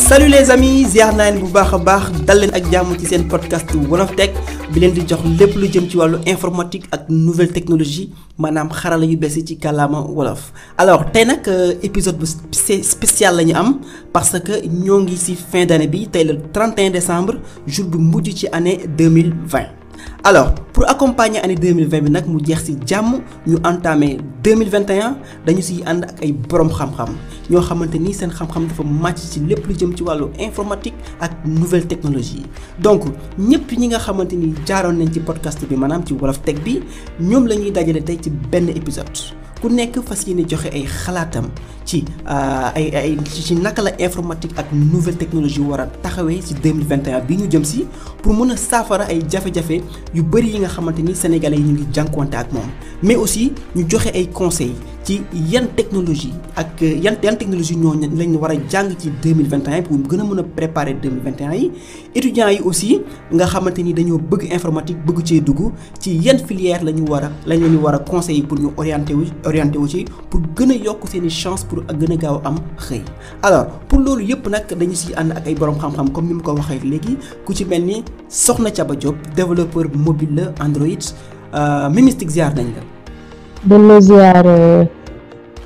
salut les amis ziar naa leen bu baax a baax dal leen ak jàmm ci seen podcast Wolof Tech bi leen di jox lépp lu jëm ci wàllu informatique ak nouvelle technologie maanaam xarala yu bees yi ci kàllaama wolof. alors tey nag épisode bu spécial la ñu am parce que ñoo ngi ci fin d'année bi tey le 31 décembre jour bu mujj ci année 2020. alors pour accompagner année 2020 bi nag mu jeex ci jàmm ñu entamé 2021 dañu ciy ànd ak ay borom xam-xam ñoo xamante ni seen xam-xam dafa màcc ci lépp lu jëm ci wàllu informatique ak nouvelle technologie donc ñëpp ñi nga xamante ni jaaroon nañ ci podcast bi maanaam ci Wolof Tech bi ñoom la ñuy dajale tey ci benn épisode ku nekk fas yéene joxe ay xalaatam ci ci naka la informatique ak nouvelle technologie war a taxawee ci 2021 bi ñu jëm si pour mën a saafara ay jafe-jafe yu bëri yi nga xamante ni sénégalais yi ñu ngi jànkuwante ak moom mais aussi ñu joxe ay conseils ci yan technologie ak yan technologie ñoo lañ war a jàng ci 2021 pour gën a mën a préparer 2021 yi étudiants yi aussi nga xamante ni dañoo bëgg informatique bëgg cee dugg ci yan filière la ñu war a conseiller pour ñu orienté wu ci pour gën a yokk seen i chance pour gën a gaaw am xëy. alors pour loolu yëpp nag dañu siy ànd ak ay borom xam-xam comme ni mu ko waxee léegi ku ci mel ni Soxna Thiaba Diop développeur mobile la Android Mimystic ziar nañ la. delloo ziar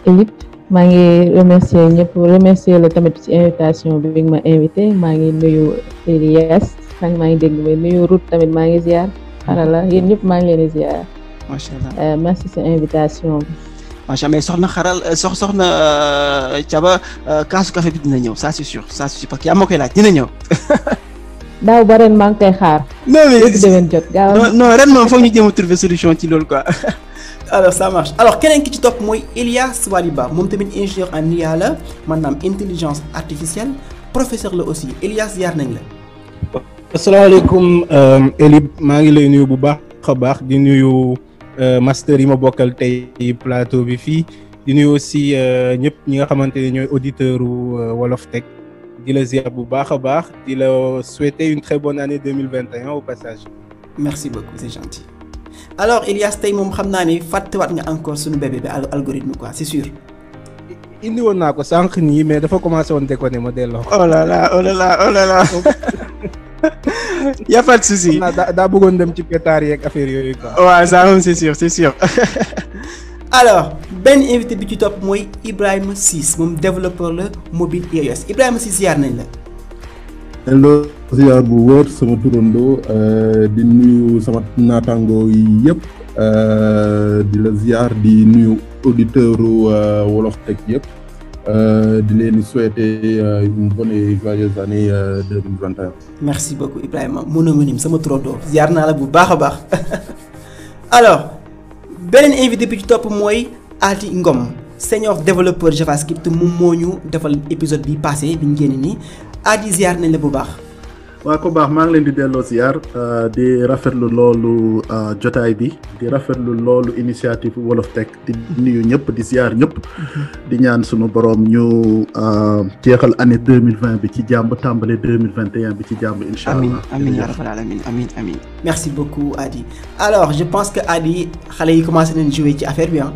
Elite maa ngi remercier la tamit ci invitation bi nga ma invité maa ngi nuyu Elias maa ngi dégg may nuyu Ruth tamit maa ngi ziar xarala yéen ñëpp maa ngi leen di ziar. macha allah merci ci invitation bi. macha allah mais soxna Thiaba kaasu café bi dina ñëw ça c'est sûr parce que yaa ma koy laaj dina ñëw. daaw ba ren maa ngi koy xaar. non mais déwén jot gaaw non ren moom foog ñu jéem a trouver solution ci loolu quoi. alors ça marche alors keneen ki ci topp mooy Elias Waliba moom tamit ingénieur en IA la maanaam intelligence artificielle professeur la aussi Elias yaar nañ la. asalaamaaleykum Elib maa ngi lay nuyu bu baax a baax di nuyu master yi ma bokkal tey plateau bi fii di nuyu aussi ñëpp ñi nga xamante ne ñooy auditeurs Wolof Tech di la ziar bu baax a baax di la souhaiter une très bonne année 2021 au passage. merci beaucoup c'est gentil. alors Elias tey moom xam naa ne fàttewaat nga encore suñu bébé bi algorithme quoi c'est sûr. indi woon naa ko sànq nii mais dafa commencé woon déconner ma delloo. oh là là. y a pas de souci. daa bëggoon dem ci pétard yeeg affaire yooyu quoi. waaw ça moom c'est sûr. alors benn invité bi ci topp mooy Ibrahima Ciss moom développeur la mobile iOS Ibrahima Ciss ziar nañ la. hello ziar bu wóor sama turandoo di nuyu sama naataangoo yi yëpp di la ziar di nuyu auditeuru Wolof Tech yëpp di leen di souhaiter une bonne et joyeuse année 2021. merci beaucoup Ibrahima mononyme sama turandoo ziar naa la bu baax a baax alors beneen invité bi ci topp mooy Adi Ngom senior développeur JavaScript moom moo ñu defal épisode bi passé bi ñu génne nii Adi ziar nañ la bu baax. waa ko baax maa ngi leen di delloo ziar di rafetlu loolu jotaay bi di rafetlu loolu initiative Wolof Tech di nuyu ñëpp di ziar ñëpp di ñaan sunu borom ñu jeexal année 2020 bi ci jàmm tàmbale 2021 bi ci jàmm incha allah. amiin yaa rabbal aalamiin amiin. merci beaucoup Adi alors je pense que Adi xale yi commencé nañ jouer ci affaire bi ah.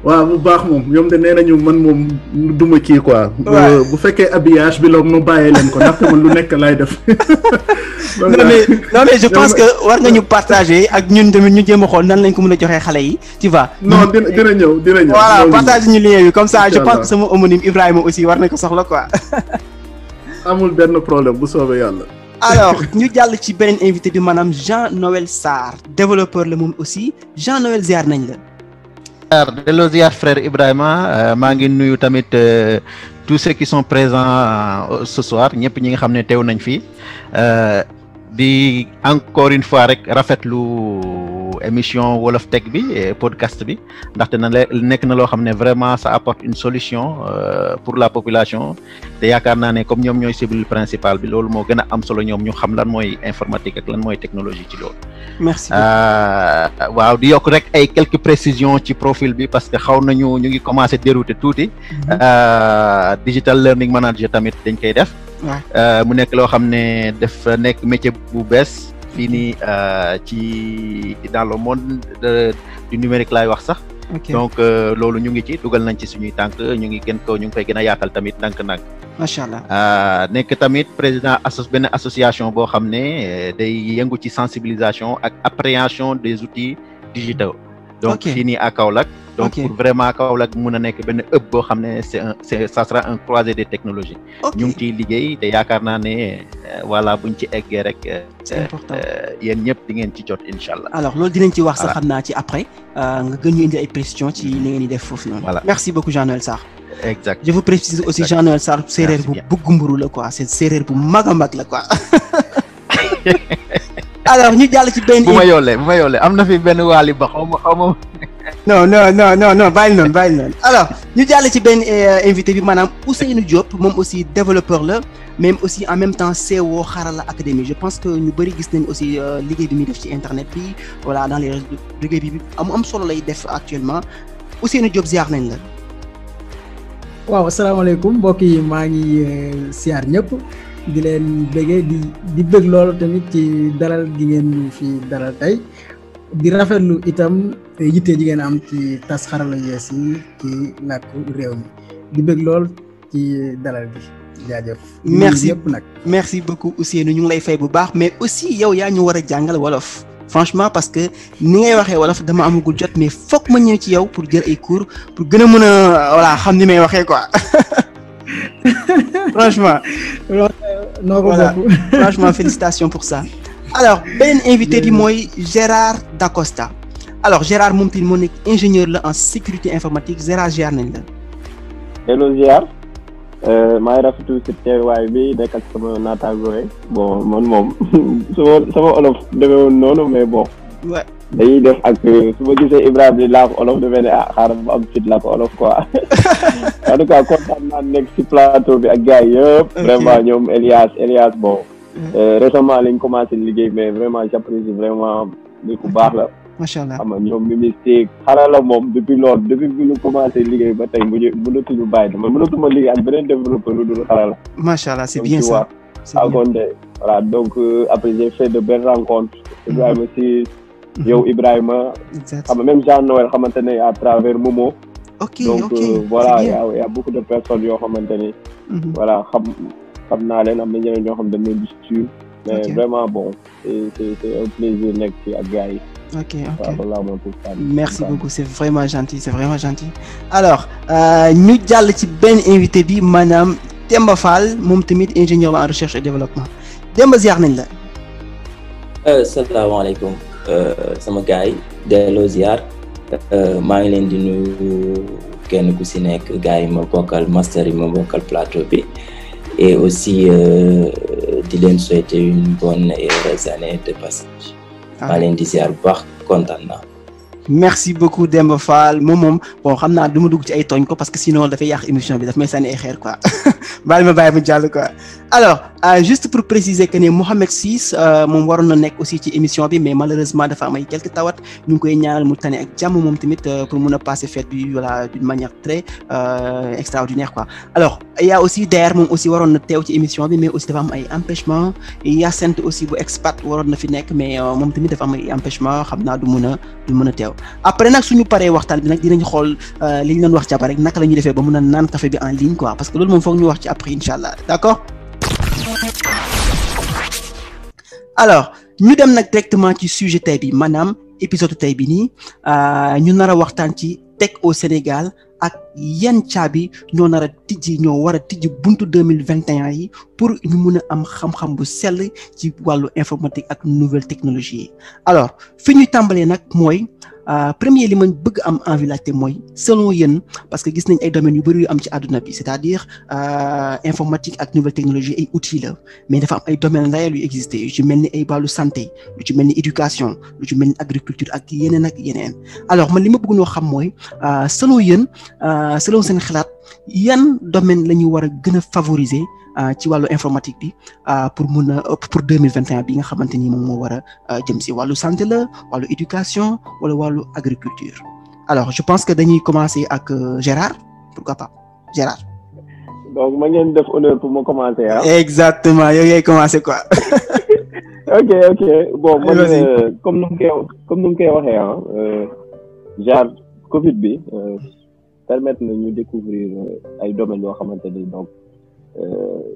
waaw bu baax moom ñoom de nee nañu man moom duma kii quoi. bu fekkee habillage bi la mu bàyyee leen ko ndaxte man lu nekk laay def. non mais je pense que war nga ñu partager ak ñun tamit ñu jéem a xool nan lañ ko mën a joxee xale yi tu vois. non dina ñëw. voilà partager ñu lien bi comme ça je pense que sama homonyme Ibrahima aussi war na ko soxla quoi. amul benn problème bu soobee yàlla. alors ñu jàll ci beneen invité bi maanaam Jean-Noël Sarr développeur la moom aussi Jean-Noël ziar nañ la. delloo ziar frère Ibrahima maa ngi nuyu tamit tous ceux qui sont présents ce soir ñëpp ñi nga xam ne teew nañ fi di encore une fois rek rafetlu émission Wolof Tech bi podcast bi ndaxte nekk na loo xam ne vraiment ça apporte une solution pour la population te yaakaar naa ne comme ñoom ñooy cible principal bi loolu moo gën a am solo ñoom ñu xam lan mooy informatique ak lan mooy technologie ci loolu. merci waaw di yokk rek ay quelques précisions ci profil bi parce que xaw nañu ñu ngi commencé dérouter tuuti digital learning manager tamit dañ koy def. mu nekk loo xam ne dafa nekk métier bu bees fii nii ci dans le monde du numérique laay wax sax. donc loolu ñu ngi ci dugal nañ ci suñuy tànk ñu ngi koy gën a yaatal tamit ndànk-ndànk. macha allah. nekk tamit président benn association boo xam ne day yëngu ci sensibilisation ak appréhension des outils digitaux. donc fii nii à Kaolack. donc pour vraiment Kaolack mun a nekk benn hub boo xam ne ça sera un croisé des technologies. ñu ngi ciy liggéey te yaakaar naa ne voilà buñ ci eggee rek. c'est important yéen ñëpp di ngeen ci jot incha allah. alors loolu dinañ ci wax sax xam naa ci après nga gën ñu indi ay précisions ci li ngeen di def foofu noonu. voilà merci beaucoup Jean-Noël Sarr. exact je vous précise aussi Jean-Noël Sarr séeréer bu bëgg mburu la quoi c'est séeréer bu mag a mag la quoi. alors ñu jàll ci benn. bu ma yoolee am na fi benn waali ba xaw ma. non bàyyi noonu alors ñu jàll ci benn invité bi maanaam Ousseynou Diop moom aussi développeur la même aussi en même temps CEO Xarala Académie je pense que ñu bëri gis nañ aussi liggéey bi muy def ci internet bi voilà dans les réseaux liggéey bi am solo lay def actuellement Ousseynou Diop ziar nañ la. waaw asalaamaaleykum mbokk yi maa ngi siyaar ñëpp di leen bëggee di bëgg loolu tamit ci dalal gi ngeen fi dalal tey di rafetlu itam yitte ji ngeen am ci tas xarala yees yi ci làkku réew mi di bëgg lool ci dalal bi jaajëf. merci ñëpp nag. merci beaucoup Ousseynou ñu ngi lay fay bu baax mais aussi yow yaa ñu war a jàngal wolof franchement parce que ni ngay waxee wolof dama amagul jot mais foog ma ñëw ci yow pour jël ay cours pour gën a mën a voilà xam ni may waxee quoi franchement. noo ko voilà bokk. franchement félicitations pour ça. alors beneen invité bi mooy Gérard Dacosta alors Gérard moom tamit moo nekk ingénieur la en sécurité informatique Gérard ziar nañ la. hello ziar maa ngi rafetlu si teewaay bi nekk ak sama naataango yi bon man moom sama olof demeewul noonu mais bon. ouais dañuy def ak su ma gisee Ibrahima di laa ko olof demee ne xaaral ma am fit laa ko olof quoi en tout cas kontaan naa nekk si plateau bi ak gars yi yëpp. vraiment ñoom Elias bon. récemment lañ commencé liggéey mais vraiment j'apprécie vraiment nit ku baax la. macha allah xam nga ñoom Mimistake Xarala moom depuis bi ñu commencé liggéey ba tey mënatuñu bàyyi dama mënatuma liggéey ak beneen développeur lu dul Xarala. macha allah c'est bien ça c'est bien. Voilà donc après j'ai fait de belles rencontres. Ibrahima aussi yow Ibrahima. xam nga même Jean-Noël xamante ne à travers Momo. donc voilà y a beaucoup de personnes yoo xamante ni. voilà xam naa leen am na ñeneen ñoo xam dañ leen di suivre mais vraiment bon c'est un plaisir nekk ci ak gars yi. ok voilà merci beaucoup c'est vraiment gentil alors ñu jàll ci benn invité bi maanaam Demba Fall moom tamit ingénieur en recherche et développement Demba ziar nañ la. salaamaaleykum sama gars yi delloo ziar maa ngi leen di nuyu kenn ku si nekk gars yi ma bokkal master yi ma bokkal plateau bi. et aussi di leen souhaiter une bonne et heureuse année de passage. maa leen di ziar bu baax kontaan naa. merci beaucoup Demba Fall moom bon xam naa du ma dugg ci ay tooñ ko parce que sinon dafay yàq émission bi daf may sànni ay xeer quoi baal ma bàyyi mu jàll quoi. alors juste pour préciser que ne Mohamed Ciss moom waroon na nekk aussi ci émission bi mais malheureusement dafa am ay quelques tawat ñu ngi koy ñaanal mu tane ak jàmm moom tamit pour mun a passer fête bi voilà d'une manière très extraordinaire quoi. alors il y a aussi d'ailleurs moom aussi waroon na teew ci émission bi mais aussi dafa am ay empêchement Yacine aussi bu expat waroon na fi nekk mais moom tamit dafa am ay empêchement xam naa du mën a teew. après nag suñu paree waxtaan bi nag dinañ xool li ñu doon wax jàpp rek naka la ñuy defee ba mën a naan café bi en ligne quoi parce que loolu moom foog ñu wax ci après incha allah d'accord. alors ñu dem nag directement ci sujet tey bi maanaam épisode tey bi nii ñu nar a waxtaan ci tech au Sénégal ak yan caabi ñoo war a tijji buntu 2021 yi pour ñu mun a am xam-xam bu sell ci wàllu informatique ak nouvelle technologie yi alors fi ñuy tàmbalee nag mooy premier li ma bëgg am envie laajte mooy selon yéen parce que gis nañ ay domaines yu bari yu am ci àdduna bi c'est-à-dire informatique ak nouvelle technologie ay outils la mais dafa am ay domaines réels yu existé yu ci mel ni ay wàllu santé lu ci mel ni éducation lu ci mel ni agriculture ak yeneen alors man li ma bëgg noo xam mooy selon yéen selon seen xalaat yan domaine la ñu war a gën a favoriser ci wàllu informatique bi pour 2021 bi nga xamante ni moom moo war a jëm si wàllu santé la wàllu éducation wala wàllu agriculture alors je pense que dañuy commencer ak Gérard pourquoi pas Gérard. donc ma ngeen def honneur pour ma commencer ah. exactement yow yaay commencer quoi. ok bon man comme nu mu koy waxee ah genre Covid bi permettre na ñu découvrir ay domaines yoo xamante ni donc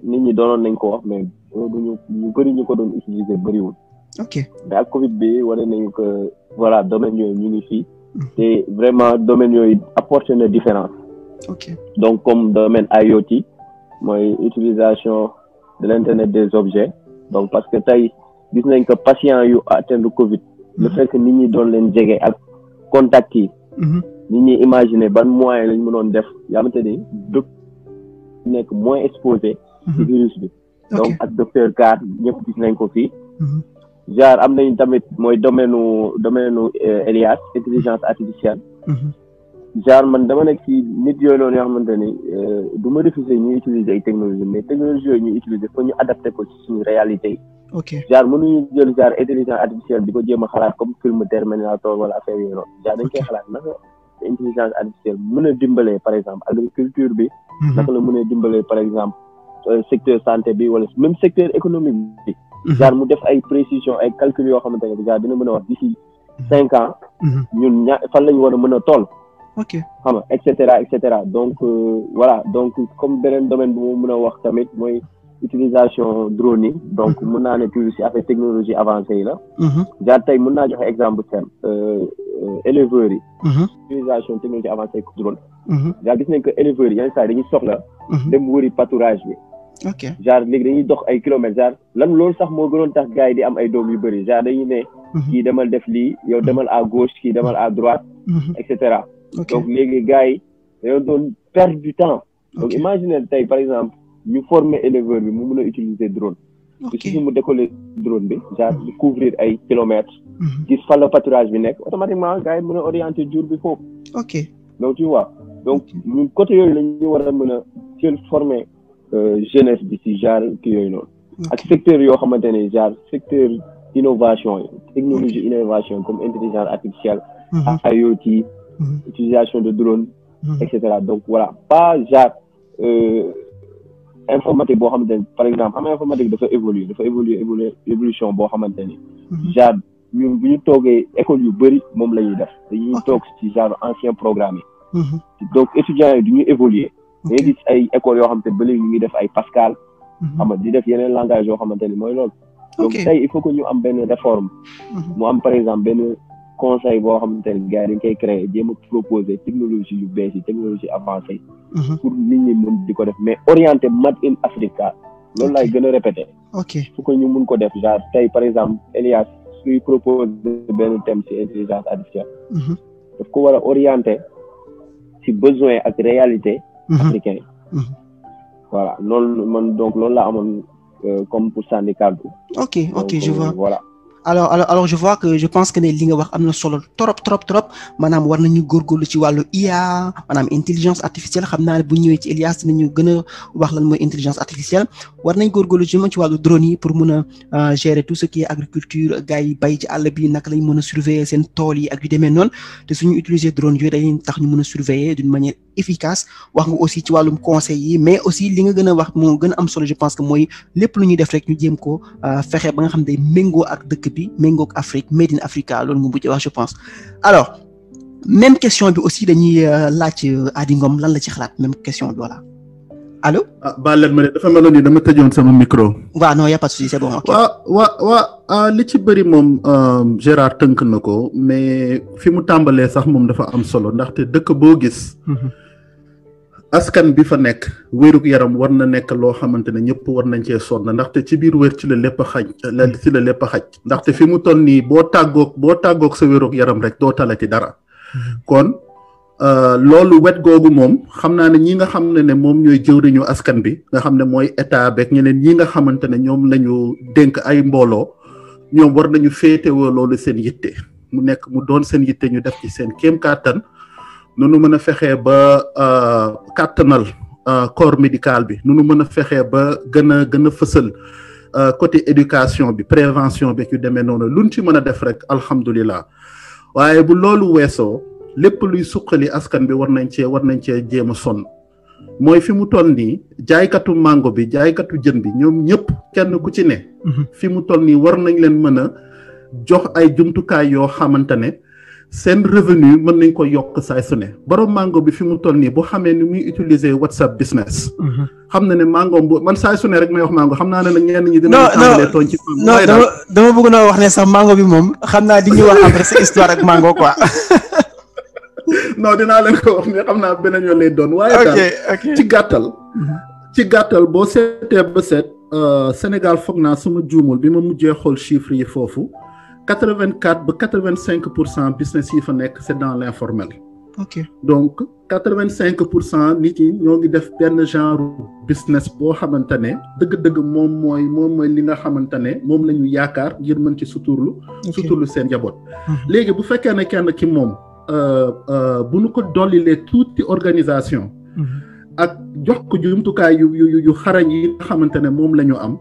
nit ñi doonoon nañ ko wax mais duñu ñu bëri ñu ko doon utiliser bëriwul. ok mais ak Covid bi wane nañu que voilà domaine yooyu ñu ngi fii te vraiment domaine yooyu apporté na différence. ok donc comme domaine IoT mooy utilisation de l'internet des objets donc parce que tey gis nañ que patient yu atteindre Covid. le fait que nit ñi doon leen jege ak contact yi. nit ñi imaginer ban moyen lañ mënoon def yaa xamante ni nekk moins exposé ci virus bi. donc ak docteur Carr ñëpp gis nañ ko fii. genre am nañ tamit mooy domaine Elias intelligence artificielle. genre man dama nekk ci nit yooyu noonu yoo xamante ni du ma refuser ñuy utiliser ay technologie mais technologie yooyu ñuy utiliser faut ñu adapté ko ci suñu réalité yi. ok genre mënuñu jël genre intelligence artificielle di ko jéem a xalaat comme film Terminator wala affaire yooyu noonu genre dañ koy xalaat naka intelligence artificielle mën a dimbalee par exemple agriculture bi. naka la mën a dimbalee par exemple secteur santé bi wala même secteur économique bi. genre mu def ay précision ay calcul yoo xamante ne genre dina mën a wax d'ici 5 ans. ñun fan lañu war a mën a toll. ok xam nga et cetera donc voilà donc comme beneen domaine bu mu mën a wax tamit mooy utilisation drone yi donc mën naa ne toujours si affaire technologie avancée yi la. genre tey mën naa joxe exemple bu éleveurs yi. utilisation technologie avancée drone. genre gis nañ que éleveurs yi yenn saa dañuy soxla. dem wëri pâturage bi. ok genre léegi dañuy dox ay kilomètres genre lan loolu sax moo gënoon tax gars yi di am ay doom yu bëri genre dañuy ne. kii demal def lii yow demal à gauche kii demal à droite. et cetera. donc léegi gars yi dañoo doon perdre du temps. donc imagine tey par exemple ñu former éleveur bi mu mën a utiliser drone. si mu décoller drone bi genre di couvrir ay kilomètres. gis fan la pâturage bi nekk automatiquement gars yi mën a orienter jur bi foofu. ok donc tu vois donc ñun côté yooyu la ñu war a mën a jël former jeunesse bi ci genre kii yooyu noonu. ak secteur yoo xamante ne genre secteur innovation yi technologie innovation comme intelligence artificielle. IoT. utilisation de drone. et cetera donc voilà pas genre informatique boo xamante ne par exemple xam nga informatique dafa évolution boo xamante ni. genre ñun bu ñu toogee école yu bëri moom la ñuy def. dañuy toog ci genre ancien programme yi. donc étudiants yi du ñu évoluer. da ngay gis ay écoles yoo xamante ne ba léegi ñu ngi def ay Pascal. xam nga di def yeneen langage yoo xamante ni mooy loolu. donc tey il faut que ñu am benn réforme. mu am par exemple benn conseil boo xamante ne gars yi dañ koy créer jéem a proposer technologie yu bees yi technologie avancée. pour nit ñi mën di ko def mais orienté Made in Africa. loolu laay gën a répéter. ok faut que ñu mun ko def genre tey par exemple Elias suy proposer benn thème ci intelligence artificielle. daf ko war a orienté ci besoin ak réalité. africain yi. voilà loolu man donc loolu laa amoon comme pour sànni kàddu. ok je vois voilà. alors je vois que je pense que ne li nga wax am na solo trop maanaam war nañu góorgóorlu ci wàllu IA maanaam intelligence artificielle xam naa ne bu ñëwee ci Elias dinañu gën a wax lan mooy intelligence artificielle war nañ góorgóorlu ci wàllu drone yi pour mën a gérer tout ce qui est agriculture gars yi bay ci àll bi naka lañ mën a surveiller seen tool yi ak yu demee noonu te suñu utiliser drone yooyu dañuy tax ñu mën a surveiller d'une manière efficace wax nga aussi ci wàllum conseil yi mais aussi li nga gën a wax moo gën a am solo je pense que mooy lépp lu ñuy def rek ñu jéem ko fexe ba nga xam ne méngoo ak dëkk bi méngoo ak Afrique made in Africa loolu nga mujjee wax je pense. alors même question bi aussi dañuy laaj Ady Ngom lan la ci xalaat même question bi voilà allo. baal leen ma ne dafa meloon ni dama tëjoon sama micro. waaw non y a pas de souci c'est bon. ok waa li ci bëri moom Gérard tënk na ko mais fi mu tàmbalee sax moom dafa am solo ndaxte dëkk boo gis. askan bi fa nekk wérug yaram war na nekk loo xamante ne ñëpp war nañ cee sonn ndaxte ci biir wér ci la lépp a xaj ci la lépp a xaj ndaxte fi mu toll nii boo tàggoog sa wérug yaram rek doo talati dara. kon loolu wet googu moom xam naa ne ñi nga xam ne moom ñooy jëwriñu askan bi nga xam ne mooy état beeg ñeneen ñi nga xamante ne ñoom la ñu dénk ay mbooloo ñoom war nañu féetewoo loolu seen yitte mu nekk mu doon seen yitte ñu def ci seen kéem kàttan nunu mën a fexee ba kàttanal corps médical bi nunu mën a fexee ba gën a fësal côté éducation bi prévention bi yu demee noonu luñ ci mën a def rek alhamdulilah waaye bu loolu weesoo lépp luy suqali askan bi war nañ cee jéem a sonn mooy fi mu toll nii jaaykatu mango bi jaaykatu jën bi ñoom ñëpp kenn ku ci ne. fi mu toll nii war nañ leen mën a jox ay jumtukaay yoo xamante ne seen revenu mën nañ ko yokk saay su ne borom mango bi fi mu toll nii boo xamee ni muy utiliser WhatsApp business. xam na ne mango bu man saay su ne rek may wax mango xam naa ne nag ñenn ñi dinañ tàmbalee tooñ ci non dama bëgg na wax ne sax mango bi moom xam naa di ñu wax après sa histoire ak mango quoi. non dinaa leen ko wax ne xam naa beneen yoon lay doon waaye daal ci gàttal boo seetee ba seet Sénégal foog naa suma juumul bi ma mujjee xool chiffres yi foofu 84 ba 85% business yi fa nekk c'est dans l'informel. ok donc 85% nit yi ñoo ngi def benn genre business boo xamante ne dëgg-dëgg moom mooy li nga xamante ne moom la ñu yaakaar ngir mën ci suturlu seen njaboot. léegi bu fekkee ne kenn ki moom bu nu ko dollilee tuuti organisation. ak jox ko jumtukaay yu xarañ yi nga xamante ne moom la ñu am.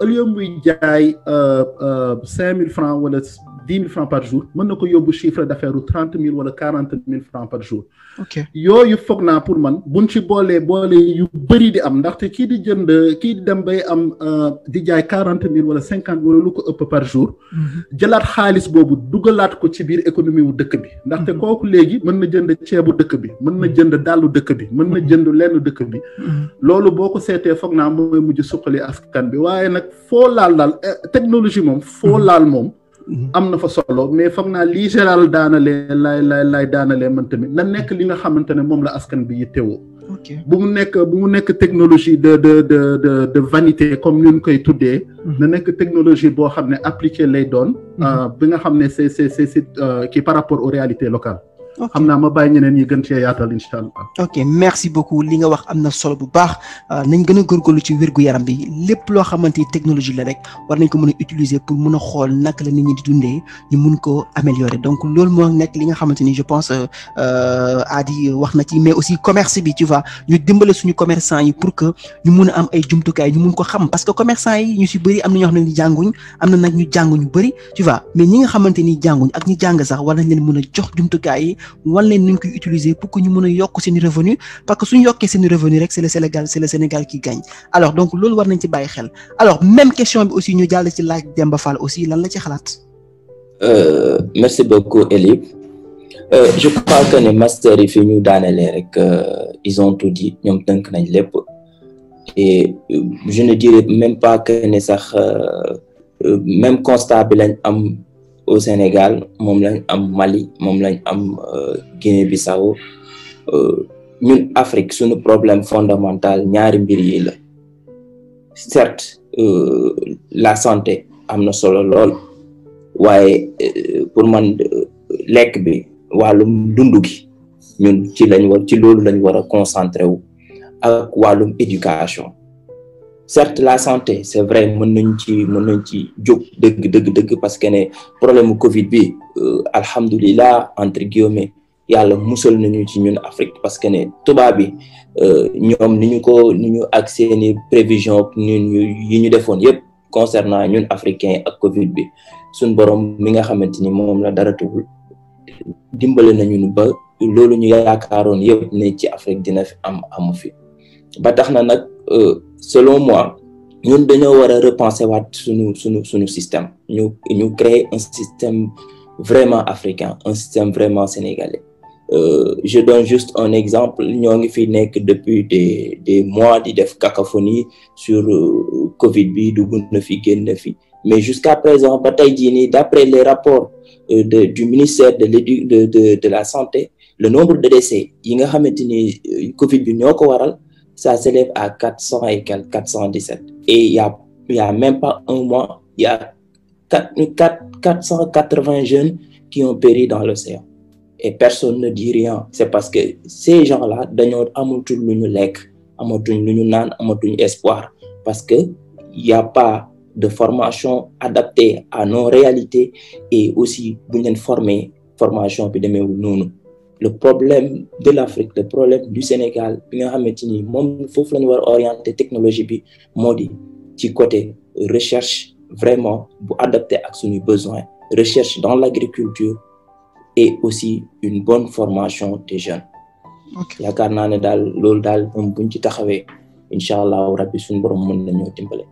au lieu muy jaay 5 000 francs wala 10 000 francs par jour mën na ko yóbbu chiffre d'affaires 30 000 wala 40 000 francs par jour. ok yooyu foog naa pour man buñ ci boole yu bëri di am ndaxte kii di dem bay am di jaay 40 000 wala 50 000 wala lu ko ëpp par jour. jëlaat xaalis boobu dugalaat ko ci biir économie wu dëkk bi. ndaxte kooku léegi mën na jënd ceebu dëkk bi mën na jënd dàllu dëkk bi mën na jënd lenn dëkk bi. loolu boo ko seetee foog naa mooy mujj suqali askan bi waaye nag foo laal technologie moom foo laal moom. am na fa solo mais foog naa lii général lay daanalee man tamit na nekk li nga xamante ne moom la askan bi yittewoo. bu mu nekk technologie de vanité comme ni ñu koy tuddee. na nekk technologie boo xam ne appliquée lay doon. bi nga xam ne c'est kii par rapport aux réalités locales. xam naa ma bàyyi ñeneen ñi gën cee yaatal incha allah. ok merci beaucoup li nga wax am na solo bu baax nañ gën a góorgóorlu ci wér-gu-yaram bi lépp loo xamante ni technologie la rek war nañ ko mën a utiliser pour mën a xool naka la nit ñi di dundee ñu mun ko améliorer donc loolu moo nekk li nga xamante ni je pense Adi wax na ci mais aussi commerce bi tu vois ñu dimbale suñu commerçant yi pour que ñu mun a am ay jumtukaay ñu mun ko xam parce que commerçant yi ñu si bëri am na ñoo xam ne ni jànguñ am na nag ñu jàng ñu bëri tu vois mais ñi nga xamante ni jànguñ ak ñi jàng sax war nañ leen mën a jox jumtukaay yi wan leen nuñ koy utiliser pour que ñu mën a yokk seen revenu parce que suñu yokkee seen revenu rek c'est le Sénégal qui gagne alors donc loolu war nañ ci bàyyi xel alors même question bi aussi ñu jàll ci laaj Demba Fall aussi lan la ci xalaat. Merci beaucoup Elib je crois que ne master yi fi ñu daanelee rek ils ont tout dit ñoom tënk nañ lépp et je ne dirais même pas que ne sax même constat bi lañ am. Au Sénégal moom lañ am Mali moom lañ am Guinée-Bissau ñun Afrique suñu problème fondamental ñaari mbir yi la certes la santé am na solo lool waaye pour man lekk bi wàllum dundu gi ñun ci loolu lañ war a concentré wu ak wàllum éducation certes la santé c'est vrai mën nañ ci jóg dëgg parce que ne problème Covid bi alhamdulilah entre guillemets yàlla musal nañu ci ñun Afrique parce que ne tubaab bi ñoom ni ñu ak seeni prévision ñun yi ñu defoon yëpp concernant ñun africains ak Covid bi suñ borom mi nga xamante ni moom la dara tugul dimbale nañu ba loolu ñu yaakaaroon yëpp ne ci Afrique dina fi amu fi ba tax na nag selon moi ñun dañoo war a repenser waat suñu système ñu créer un système vraiment africain un système vraiment sénégalais je donne juste un exemple ñoo ngi fi nekk depuis des mois di def cacophonie sur Covid bi dugg na fi génn fi mais jusqu'à présent ba tey jii nii d'après les rapports du ministère de la santé le nombre de décès yi nga xamante ni Covid bi ñoo ko waral ça s'élève à 400 et quelques 417 et il y a même pas un mois il y a 480 jeunes qui ont péri dans l'océan et personne ne dit rien c'est parce que ces gens-là dañoo amatul lu ñu lekk amatuñ lu ñu naan amatuñ espoir parce que il y a pas de formation adaptée à nos réalités et aussi bu ñu leen former formation bi demeewul noonu le problème de l'Afrique le problème du Sénégal bi nga xamante ni moom foofu la ñu war a orienter technologie bi moo di ci côté recherche vraiment bu adapté ak suñu besoin recherche dans l'agriculture et aussi une bonne formation des jeunes. yaakaar naa ne daal loolu daal moom buñ ci taxawee incha allah rabbi suñu borom mën nañoo dimbale.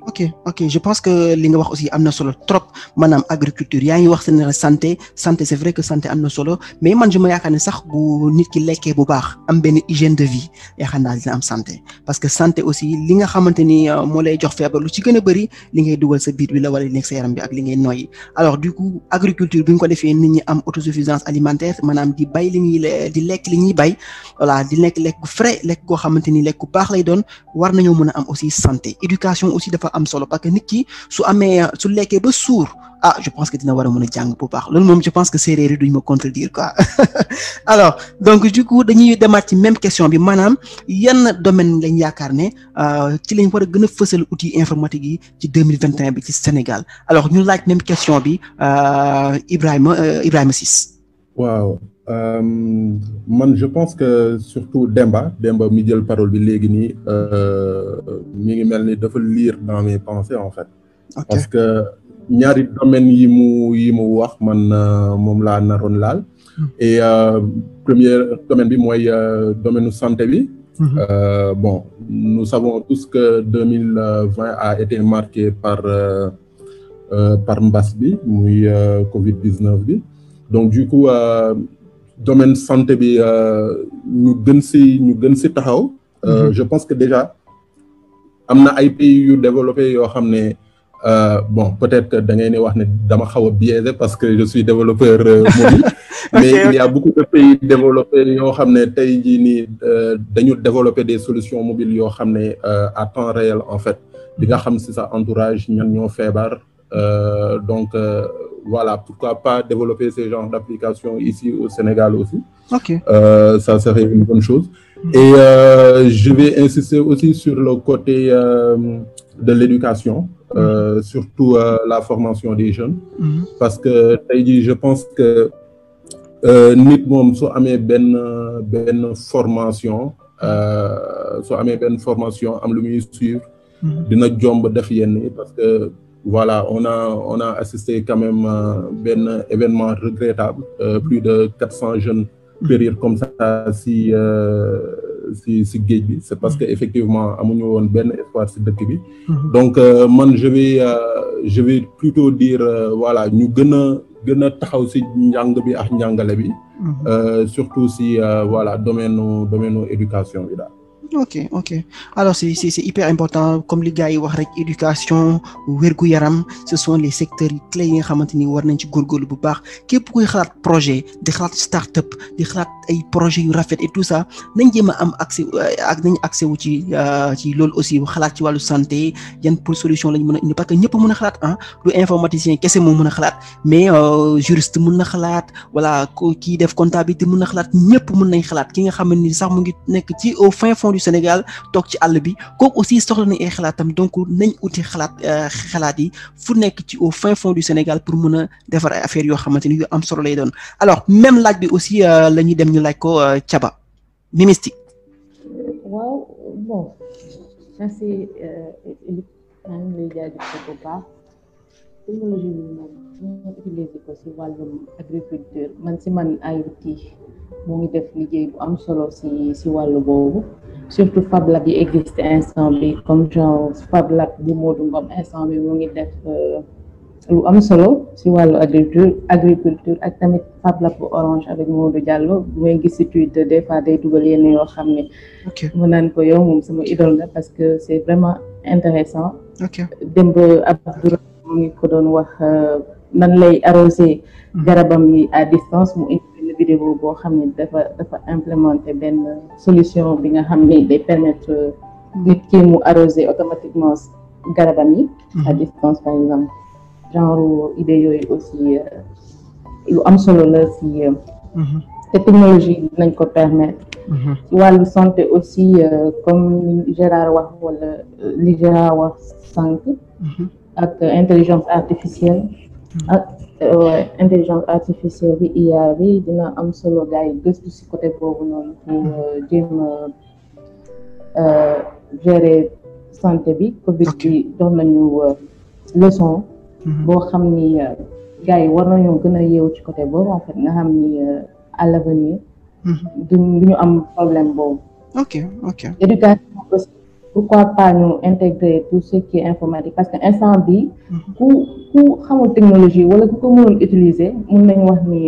ok je pense que li nga wax aussi am na solo trop maanaam agriculture yaa ngi wax seen santé c'est vrai que santé am na solo mais man je me yaakaar ne sax bu nit ki lekkee bu baax am benn hygiène de vie yaakaar naa dina am santé parce que santé aussi li nga xamante ni moo lay jox feebar lu ci gën a bëri li ngay dugal sa biir bi la wala li nekk sa yaram bi ak li ngay noyyi alors du coup agriculture bi ñu ko defee nit ñi am autosuffisance alimentaire maanaam di bay li ñuy di lekk li ñuy bay voilà di lekk gu frais lekk goo xamante ni lekk gu baax lay doon war nañoo mën a am aussi santé éducation aussi dafa am solo parce que nit ki su lekkee ba suur je pense que dina war a mën a jàng bu baax loolu moom je pense que séeréer yi duñ ma contredire quoi alors donc du coup dañuy demaat ci même question bi maanaam yan domaine lañ yaakaar ne ci lañ war a gën a fësal outils informatique yi ci 2021 bi ci Sénégal alors ñu laaj même question bi Ibrahima Ciss. waaw man je pense que surtout Demba mi jël parole bi léegi nii mi ngi mel ni dafa lire dans mes pensées en fait. Okay. Parce que ñaari domaine yi mu wax man moom laa naroon laal. Et premier domaine bi mooy domaine santé bi. Bon nous savons tous que 2020 a été marqué par mbas bi muy Covid-19 bi donc du coup domaine santé bi ñu gën si taxaw. Je pense que déjà am na ay pays yu développé yoo xam ne bon peut-être que da ngay ne wax ne dama xaw a biaisé parce que je suis développeur mobile. Mais il y a beaucoup de pays développés yoo xam ne tey jii nii dañu développer des solutions mobiles yoo xam ne à temps réel en fait di nga xam si sa entourage ñan ñoo feebar donc voilà pourquoi pas développer ces genres d'applications ici au Sénégal aussi. Ok. Ça serait une bonne chose. Et je vais insister aussi sur le côté de l'éducation. Surtout la formation des jeunes. Parce que tey jii je pense que nit moom soo amee benn formation am lu muy suivre dina jomb def yenn parce que voilà on a assisté quand même benn événement regrettable plus de 400 jeunes périr comme ça si géej bi c'est parce que effectivement amuñu woon benn espoir si dëkk bi donc man je vais plutôt dire voilà ñu gën a taxaw si njàng bi ak njàngale bi surtout si voilà domaine éducation bi daal. ok alors c'est hyper important comme li gars yi wax rek éducation wérgu yaram ce sont les secteurs clés yi nga xamante ni war nañ ci góorgóorlu bu baax képp kuy xalaat projet di xalaat start-up di xalaat ay projets yu rafet et tout ça nañ jéem a am accès wu ci loolu aussi xalaat ci wàllu santé yan pour solution lañ mën a indi parce que ñëpp mën a xalaat du informaticien kese moo mën a xalaat mais juriste mën na xalaat voilà kii def comptabilité mën na xalaat ñëpp mën nañ xalaat ki nga xam ne ni sax mu ngi nekk ci au fin fond du Sénégal toog ci àll bi kooku aussi soxla nañ ay xalaatam donc nañ uti xalaat yi fu nekk ci au fin fond du Sénégal pour mën a defar ay affaires yoo xamante ni yu am solo lay doon alors même laaj bi aussi la ñuy dem ñu laaj ko Thiaba Mimystic. waaw bon merci maa ngi lay jaajëfal bu baax technologie bi moom ñu utiliser ko si wàllum agriculture man IoT moo ngi def liggéey bu am solo si wàllu boobu surtout Fab Lab yi existe instant bi comme genre Fab Lab bu Modou Ngom instant bi moo ngi def lu am solo si wàllu agriculture ak tamit Fab Lab bu Orange avec Modou Diallo bu may gis si Twitter des fois day dugal yenn yoo xam ne mu naan ko yow moom sama idole nga parce que c'est vraiment intéressant démb Abdou mu ngi ko doon wax nan lay arroser garabam yi à distance mu indi vidéo boo xam ne dafa implémenter benn solution bi nga xam ne day permettre nit ki mu arroser automatiquement garabam yi à distance par exemple genre idée yooyu aussi lu am solo la si te technologie dinañ ko permettre ci wàllu santé aussi comme li Gérard wax wala li Gérard wax sànq ak intelligence artificielle intelligence artificielle bi IA bi dina am solo gars yi gëstu ci côté boobu noonu pour jéem a gérer santé bi Covid bi jox nañu leçon boo xam ni gars yi war nañoo gën a yeewu ci côté boobu en fait nga xam ni à l'avenir duñu am problème boobu. Ok. Éducation aussi pourquoi pas ñu intégrer tout ce qui est informatique parce que instant bi ku xamul technologie wala ku ko mënul utiliser mun nañ wax ni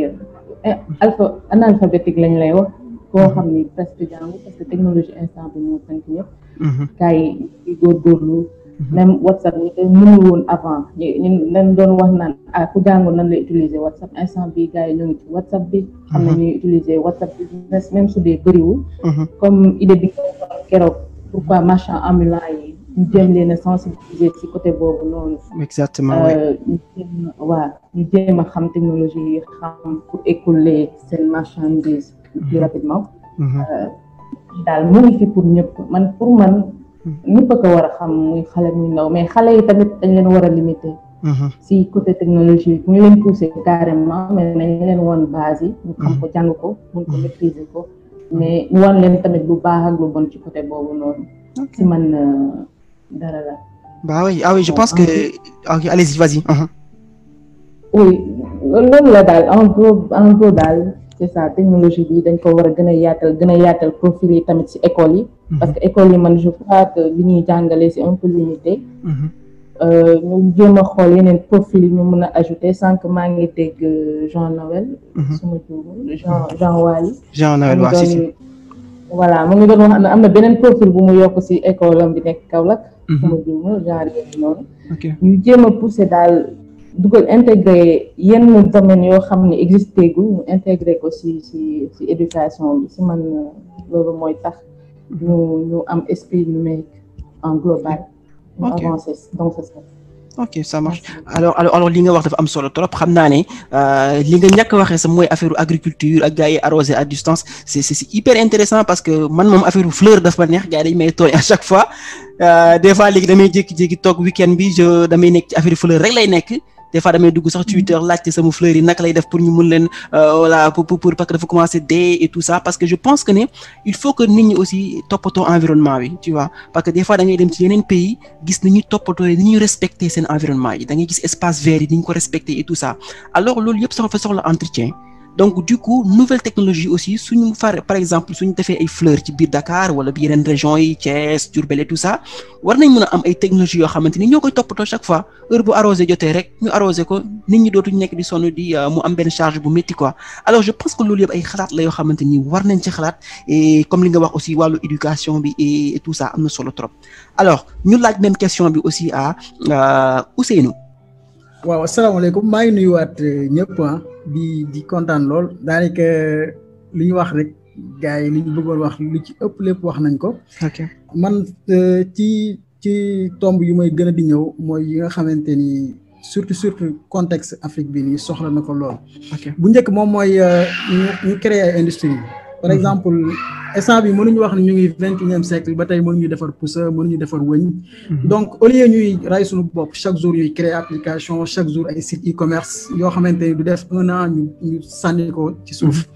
analphabétique lañ lay wax koo xam ni presque jàngu parce que technologie instant bi moo tënk ñëpp gars yi di góorgóorlu même WhatsApp ñi koy mënul woon avant ñu dañ doon wax naan ku jàngul nan lay utiliser WhatsApp instant bi gars yi ñoo ngi ci WhatsApp bi xam na ñuy utiliser WhatsApp business même su dee bëriwul comme idée bi keroog pourquoi marchand ambulant yi ñu jéem leen a sensibiliser ci côté boobu noonu exactement ñu jéem a xam technologie yi xam pour écouler seen marchandise plus rapidement daal mu ngi fi pour ñëpp pour man ñëpp a ko war a xam muy xale muy ndaw mais xale yi tamit dañ leen war a limiter si côté technologie bu ñu leen pousser carrément mais nañ leen woon base yi ñu xam ko jàng ko mun ko maîtriser ko mais ñu wan leen tamit lu baax ak lu bon ci côté boobu noonu si man dara la bah oui je pense que ok allez-y vas-y oui loolu la daal en gros daal c'est ça technologie bi dañ ko war a gën a yaatal profil yi tamit ci école yi parce que école yi man je crois que li ñuy jàngale c'est un peu limité ñu jéem a xool yeneen profil yi ñu mën a ajouter sànq maa ngi dégg Jean Noël suma juumul Jean Noël waa si voilà mu ngi doon wax am na beneen profil bu mu yokk ci école am bi nekk Kaolack suma juumul genre yooyu noonu ñu jéem a pousser daal dugal intégrer yenn domaines yoo xam ne existé gul ñu intégrer ko ci éducation bi ci man loolu mooy tax ñu am esprit numérique en global ñu avancer dans ce sens. ok ça marche alors li nga wax dafa am solo trop xam naa ne li nga ñàkk waxee sax mooy affaire agriculture ak gars yi arrosé à distance c'est hyper intéressant parce que man moom affaire fleur dafa neex gars yi dañ may tooñ à chaque fois des fois léegi damay jékki-jékki toog week-end bi damay nekk ci affaire fleur rek lay nekk des fois damay dugg sax Twitter laajte sama fleur yi naka lay def pour ñu mën leen voilà pour parce que dafa commencer dee et tout ça parce que je pense que ne il faut que nit ñi aussi toppatoo environnement bi tu vois parce que des fois da ngay dem ci yeneen pays gis ni ñuy toppatoo ni ñuy respecter seen environnement yi da ngay gis espace vert yi ni ñu ko respecter et tout ça alors loolu yëpp soxla entretien donc du coup nouvelle technologie aussi suñu par exemple suñu defee ay fleurs ci biir Dakar wala bi yeneen régions yi Thiès Diourbel et tout ça war nañ mën a am ay technologies yoo xamante ni ñoo koy toppatoo chaque fois heure bu arrosé jotee rek ñu arrosé ko nit ñi dootuñu nekk di sonn di mu am benn charge bu métti quoi alors je pense que loolu yëpp ay xalaat la yoo xamante ni war nañ ci xalaat et comme li nga wax aussi wàllu éducation bi et tout ça am na solo trop alors ñu laaj même question bi aussi à Ousseynou. waaw asalaamaaleykum maa ngi nuyuwaat ñëpp di kontaan lool daanaka li ñu wax rek gars yi li ñu bëggoon wax lu ci ëpp lépp wax nañ ko. ok man ci tomb yu may gën a di ñëw mooy yi nga xamante ni surtout contexte Afrique bi nii soxla na ko lool. bu njëkk moom mooy ñu créer ay industrie par exemple instant bi mënuñu wax ne ñu ngi 21e siècle ba tey mënuñu defar pousse mënuñu defar wëñ donc au lieu ñuy ray suñu bopp chaque jour ñuy créer application chaque jour ay site e-commerce yoo xamante ni du def 1 an ñu sànni ko ci suuf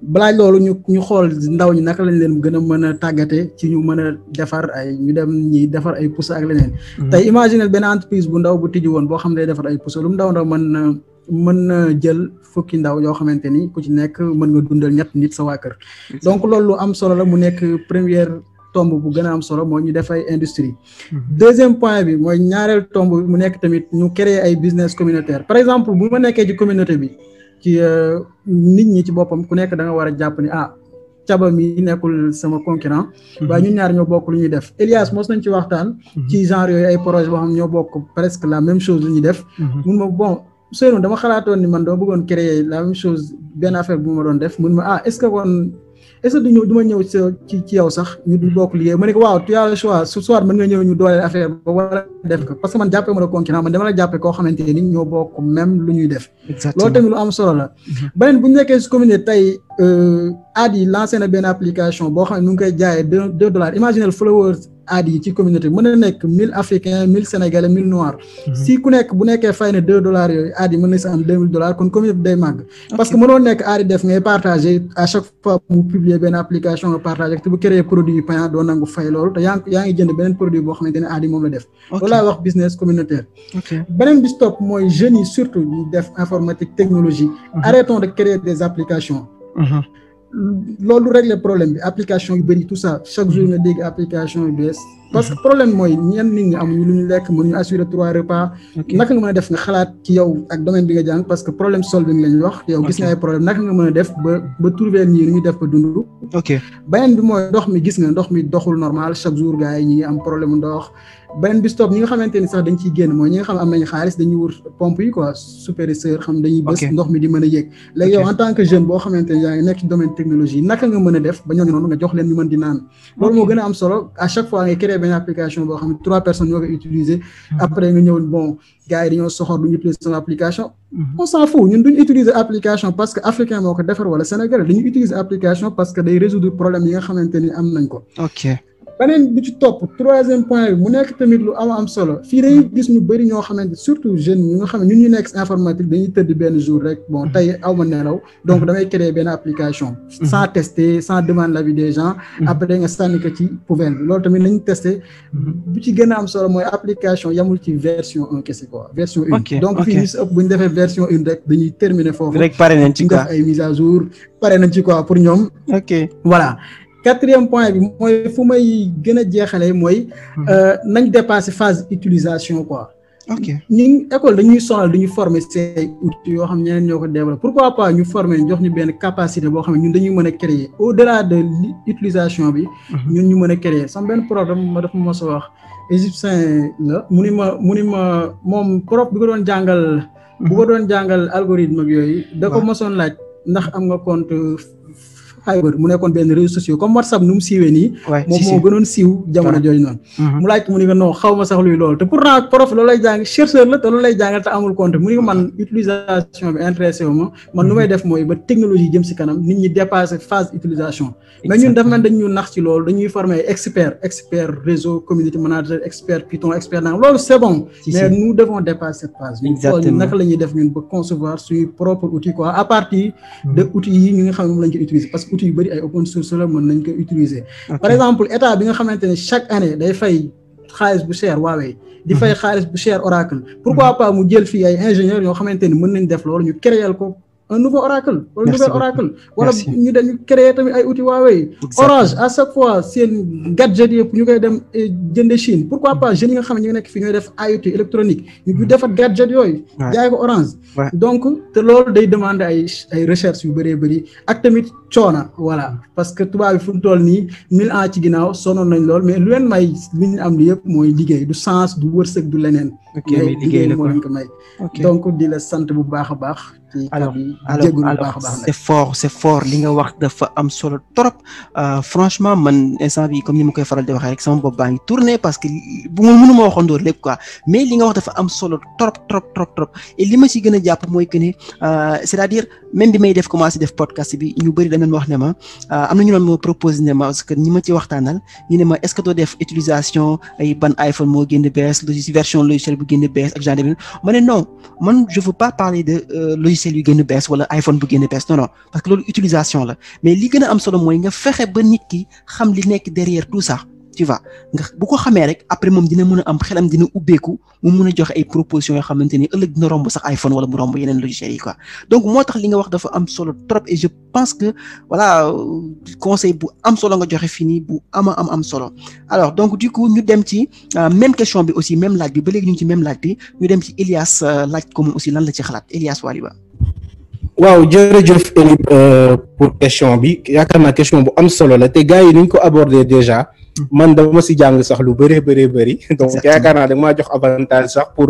balaa loolu ñu xool ndaw ñi naka lañ leen gën a mën a tàggate ci ñu mën a defar ñu dem ñi defar ay pousse ak leneen tey imaginer benn entreprise bu ndaw bu tijji woon boo xam ne day defar ay pousse lu mu ndaw mën na jël fukki ndaw yoo xamante ni ku ci nekk mën nga dundal ñett nit sa waa kër donc loolu lu am solo la mu nekk première tomb bu gën a am solo mooy ñu def ay industrie deuxième point bi mooy ñaareel tomb bi mu nekk tamit ñu créer ay business communautaire par exemple bu ma nekkee ci communauté bi ci nit ñi ci boppam ku nekk da nga war a jàpp ni Caba mi nekkul sama concurrent waaye ñun ñaar ñoo bokk lu ñuy def Elias mos nañ ci waxtaan ci genre yooyu ay projet boo xam ñoo bokk presque la même chose lu ñuy def mun ma bon Seynou dama xalaatoon ni man dama bëggoon créer la même chose benn affaire bu ma doon def mun ma est-ce que du ma ñëw ci yow sax ñu bokk liggéey ma ne ko waaw tu as le choix ce soir mën nga ñëw ñu dooleel affaire ba wala def ko parce que man jàppee ma la concurrent man dama la jàppee koo xamante ni ñoo bokk même lu ñuy def loolu tamit lu am solo la beneen bu ñu nekkee si communauté tey aad yi lancé na benn application boo xam ne nu ngi koy jaayee $2 imaginez followers aad yi ci communauté mën na nekk 1000 africains 1000 sénégalais 1000 noirs si ku nekk bu nekkee fay ne $2 yooyu aad yi mën na si am $2000 kon communauté bi day màgg parce que mënoo nekk aad yi def ngay partager à chaque fois mu publier benn application nga partager te bu créer produit payant doo nangu fay loolu te yaa ngi jënd beneen produit boo xamante ne aad yi moom la def loolu laay wax business communautaire beneen bi stop mooy jeunes yi surtout ñu def informatique technologie arrêtons de créer des applications loolu régler problème bi application yu bëri tout ça chaque jour nga dégg application yu bees parce que problème mooy ñenn nit ñi amuñu lu ñu lekk mënuñu assurer 3 repas. naka nga mën a def nga xalaat ci yow ak domaine bi nga jàng parce que problème solving lañ wax. yow gis nga ay problème naka nga mën a def ba trouver ñii nu ñu def ba dund. beneen bi mooy ndox mi gis nga ndox mi doxul normal chaque jour gars yi ñi ngi am problème ndox. beneen bi stop ñi nga xamante ni sax dañ ciy génn mooy ñi nga xam am nañu xaalis dañuy wër pompe yi quoi supérisseur xam dañuy bës ndox mi di mën a yéeg léegi yow en tant que jeune boo xamante ni yaa ngi nekk ci domaine technologie naka nga mën a def ba ñooñu noonu nga jox leen ñu mën di naan loolu moo gën a am solo à chaque fois ngay créer benn application boo xam ne 3 personnes ñoo koy utiliser après nga ñëw bon gars yi dañoo soxor duñu utiliser sama application on s'en fout ñun duñu utiliser application parce que africain moo ko defar wala sénégalais dañuy utiliser application parce que day résoudre problème yi nga xamante ni am nañ ko beneen bi ci topp 3e point bi mu nekk tamit lu am solo fii dañuy gis ñu bëri ñoo xamante surtout jeunes ñi nga xam ne ñun ñu nekk informatique dañuy tëdd benn jour rek bon tey aw ma nelaw donc damay créer benn application sans tester sans demander l'avis des gens après nga sànni ko ci poubelle bi loolu tamit nañu tester bu ci gën a am solo mooy application yamul ci version 1 kese quoi version 1 donc fii ñu si ëpp bu ñu defee version 1 rek dañuy terminer foofu rek pare nañ ci quoi ay mise à jour pare nañ ci quoi pour ñoom voilà 4e point bi mooy fu may gën a jeexalee mooy nañ dépasser phase utilisation quoi. ñun école dañuy sonal dañuy former ces outils yoo xam ne ñeneen ñoo ko développé pourquoi pas ñu former jox ñu benn capacité boo xam ne ñun dañuy mën a créer au-delà de l'utilisation bi. ñun ñu mën a créer sama benn problème ma dafa mos a wax égyptien la mu ni ma moom prof bi ko doon jàngal. bu ko doon jàngal algorithme ak yooyu. da ko mosoon laaj ndax am nga compte. Fiverr mu nekkoon benn réseaux sociaux comme WhatsApp nu mu siiwee nii moom moo gënoon siiw jamono jooju noonu mu laaj ko mu ni ko non xaw ma sax luy loolu te pourtant prof loolu lay jàng chercheur la te loolu lay jàngal te amul compte mu ni ko man utilisation bi intéressé wu ma man nu may def mooy ba technologie jëm si kanam nit ñi dépasser phase utilisation mais ñun dafa mel dañ ñu nax ci loolu dañuy former expert réseau community manager expert Python expert nang loolu c'est bon mais nous devons dépasser cette phase ñu xool naka la ñuy def ñun ba concevoir suñu propre outil quoi à partir de outils yi ñu nga xam ne moom lañ ko utiliser parce que outils yu bëri ay open source la mën nañ ko utiliser par exemple état bi nga xamante ne chaque année day fay xaalis bu cher Huawei di fay xaalis bu cher Oracle pourquoi pas mu jël fii ay ingénieurs yoo xamante ni mën nañ def loolu ñu créer ko un nouveau Oracle wala nouvel Oracle wala ñu dañu créer tamit ay outils Huawei Orange à chaque fois seen gadget yëpp ñu koy dem jënde Chine pourquoi pas jeunes yi nga xam ne ñu ngi nekk fii ñooy def IoT électronique ñu defar gadget yooyu jaay ko Orange donc te loolu day demander ay recherche yu bëree bëri ak tamit coona voilà parce que tubaab bi fu mu toll nii 1000 ans ci ginnaaw sonoon nañ lool mais lu leen may li ñu am li yëpp mooy liggéey du sens du wërsëg du leneen mais liggéey moo leen ko may donc di la sant bu baax a baax alors c'est fort li nga wax dafa am solo trop franchement man instant bi comme ni ma koy faral di waxee rek sama bopp baa ngi tourné parce que bu ma mënuma waxandoor lépp quoi mais li nga wax dafa am solo trop et li ma ci gën a jàpp mooy que ne c'est-à-dire même bi may def commencé def podcast bi ñu bëri dañ wax ne ma am na ñu doon moo proposé ne ma parce que ñi ma ci waxtaanal ñu ne ma est-ce que doo def utilisation ay ban iPhone moo génn bees version logiciel bu génn bees ak genre de ma ne non man je veux pas parler de logiciel yu génn bees wala iPhone bu génn bees non parce que loolu utilisation la mais li gën a am solo mooy nga fexe ba nit ki xam li nekk derrière tout ça tu vois nga bu ko xamee rek après moom dina mën a am xelam dina ubbeeku mu mën a joxe ay propositions yoo xamante ni ëllëg dina romb sax iPhone wala mu romb yeneen logiciels yi quoi donc moo tax li nga wax dafa am solo trop et je pense que voilà conseil bu am solo nga joxe fii nii bu am solo alors donc du coup ñu dem ci même question bi aussi même laaj bi ba léegi ñu ngi ci même laaj bi ñu dem ci Elias laaj ko moom aussi lan la ci xalaat Elias Waliba. waaw jërëjëf Elib pour question bi yaakaar naa question bu am solo la te gars yi niñ ko aborder déjà man dama si jàng sax lu bëri donc yaakaar naa da maa jox avantage sax pour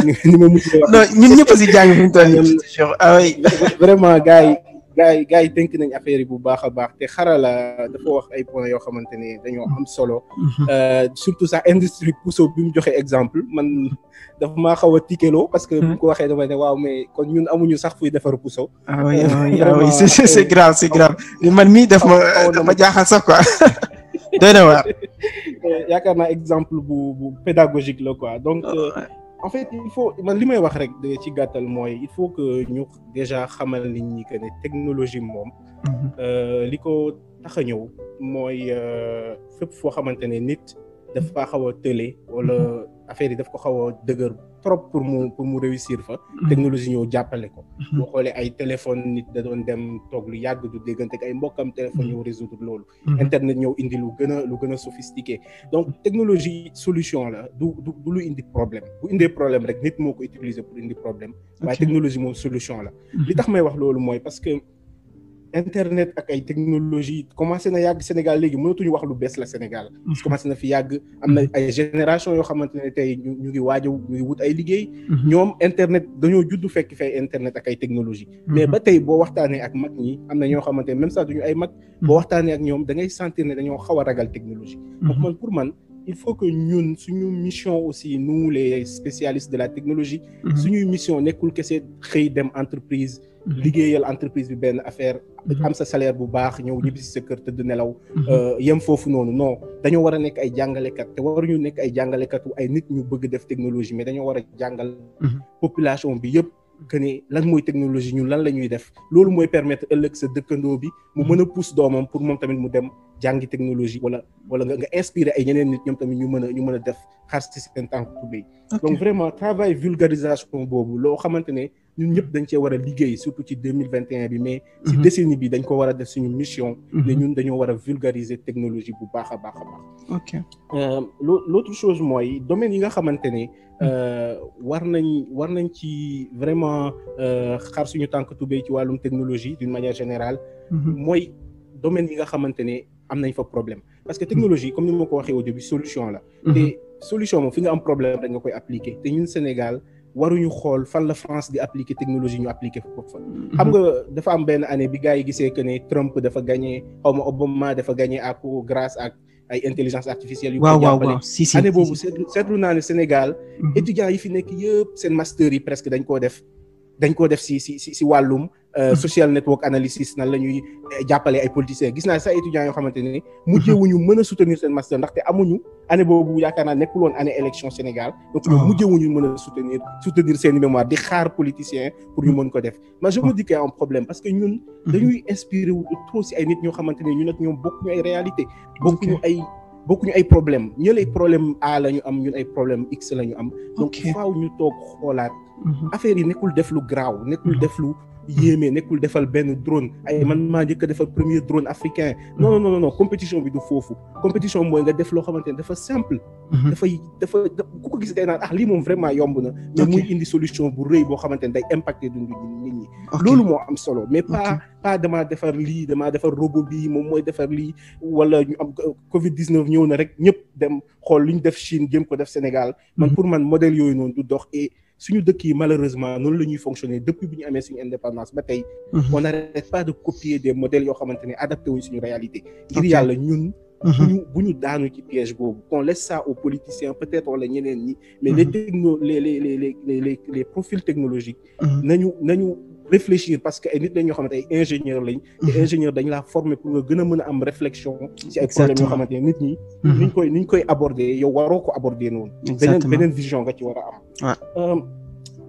ni ma mujj wax non ñun ñëpp si jàng fi mu toll nii ah oui vraiment gars yi tënk nañ affaire yi bu baax a baax te xarala dafa wax ay points yoo xamante ne dañoo am solo surtout sax industrie puso bi mu joxe exemple man dafa maa xaw a tikkeloo parce que bu ko waxee damay ne waaw mais kon ñun amuñu sax fuy defar puso ah oui c'est grave li man mii daf ma jaaxal sax quoi doy na waar yaakaar naa exemple bu pédagogique la quoi donc en fait il faut man li may wax rek ci gàttal mooy il faut que ñu déjà xamal nit ñi que ne technologie moom li ko tax a ñëw mooy fépp foo xamante ne nit dafa xaw a tële wala affaire yi daf ko xaw a dëgër trop pour mu réussir fa. technologie ñëw jàppale ko. boo xoolee ay téléphone nit da doon dem toog lu yàgg du déggante ak ay mbokkam téléphone ñëw résoudre loolu. internet ñëw indi lu gën a sophistiqué donc technologie solution la du lu indi problème bu indee problème rek nit moo ko utiliser pour indi problème. waaye technologie moom solution la. li tax may wax loolu mooy parce que internet ak ay technologie commencé na yàgg Sénégal léegi mënatuñu wax lu bees la Sénégal. commencé na fi yàgg am na ay génération yoo xamante ne tey ñu ngi ñu ngi wut ay liggéey. ñoom internet dañoo judd fekk fay internet ak ay technologie mais ba tey boo waxtaanee ak mag ñi am na ñoo xamante ne même sax duñu ay mag. boo waxtaanee ak ñoom da ngay sentir ne dañoo xaw a ragal technologie. donc pour man il faut que ñun suñu mission aussi nous les spécialistes de la technologie. suñuy mission nekkul kese xëy dem entreprise. liggéeyal entreprise bi benn affaire am sa salaire bu baax ñëw ñibbi si sa kër tëdd nelaw yem foofu noonu non dañoo war a nekk ay jàngalekat te waruñu nekk ay jàngalekatu ay nit ñu bëgg def technologie mais dañoo war a jàngal population bi yëpp que ne lan mooy technologie ñun lan la ñuy def loolu mooy permettre ëllëg sa dëkkandoo bi mu mën a pousse doomam pour moom tamit mu dem jàngi technologie wala nga inspirer ay ñeneen nit ñoom tamit ñu mën a def xar ci seen tànk tubéy donc vraiment travail vulgarisation boobu loo xamante ne ñun ñëpp dañ cee war a liggéey surtout ci 2021 bi mais ci décennie bi dañ ko war a def suñu mission ne ñun dañoo war a vulgariser technologie bu baax a baax a baax. ok l'autre chose mooy domaine yi nga xamante ne war nañ ci vraiment xar suñu tànk tubéy ci wàllum technologie d'une manière générale mooy domaine yi nga xamante ne am nañ fa problème parce que technologie comme ni ma ko waxee au début solution la te solution moom fi nga am problème rek nga koy appliquer te ñun Sénégal waruñu xool fan la France di appliquer technologie ñu appliquer foofu fa xam nga dafa am benn année bi gars yi gisee que ne Trump dafa gagné xaw ma Obama dafa gagné ak grâce ak ay intelligence artificielle yu ko jàppale année boobu seetlu naa ne Sénégal étudiants yi fi nekk yëpp seen master yi presque dañ koo def si wàllum social network analysis nan la ñuy jàppale ay politiciens gis naa sax étudiants yoo xamante ne mujjewuñu mën a soutenir seen master ndaxte amuñu année boobu yaakaar naa nekkul woon année élection Sénégal donc ñoom mujjewuñu mën a soutenir seen mémoire di xaar politiciens pour ñu mën ko def mais je me dis qu'il y a un problème parce que ñun dañuy inspiré wu trop si ay nit ñoo xamante ne ñun ak ñoom bokkuñu ay réalité bokkuñu ay problème ñële ay problème A la ñu am ñun ay problème X la ñu am donc faaw ñu toog xoolaat affaire yi nekkul def lu graaw nekkul def lu yéeme nekkul defal benn drone ay man maa njëkk a defal premier drone africain non compétition bi du foofu compétition mooy nga def loo xamante ne dafa simple dafa ku ko gis day naan lii moom vraiment yomb na mais muy indi solution bu rëy boo xamante ne day impacter dundu nit ñi loolu moo am solo mais pas damaa defar lii damaa defar robot bi moom mooy defar lii wala ñu am Covid-19 ñëw na rek ñëpp dem xool lu ñu def Chine jëm ko def Sénégal man pour man modèle yooyu noonu du dox et suñu dëkk yi malheureusement noonu la ñuy fonctionner depuis bu ñu amee suñu indépendance ba tey on n'arrête pas de copier des modèles yoo xamante ne adapté wuñ suñu réalité ngir yàlla ñun bu ñu daanu ci piège boobu qu'on laisse ça aux politiciens peut-être wala ñeneen ñi mais les profils technologiques nañu réfléchir parce que ay nit lañ ñoo xamante ay ingénieurs lañ te ingénieur dañ laa former pour nga gën a mën a am réflexion ci ay problèmes yoo xamante ne nit ñi niñ koy aborder yow waroo ko aborder noonu beneen vision nga ci war a am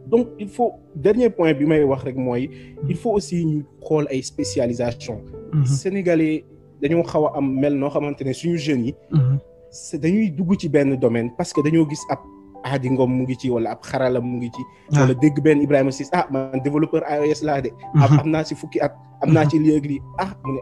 donc il faut dernier point bi may wax rek mooy il faut aussi ñu xool ay spécialisation sénégalais dañoo xaw a am mel noo xamante ne suñu jeunes yi dañuy dugg ci benn domaine parce que dañoo gis ab Adi Ngom mu ngi ci wala ab Xarala mu ngi ci wala dégg benn Ibrahima Ciss man développeur iOS laa de am naa ci fukki at am naa ci léegi mu ne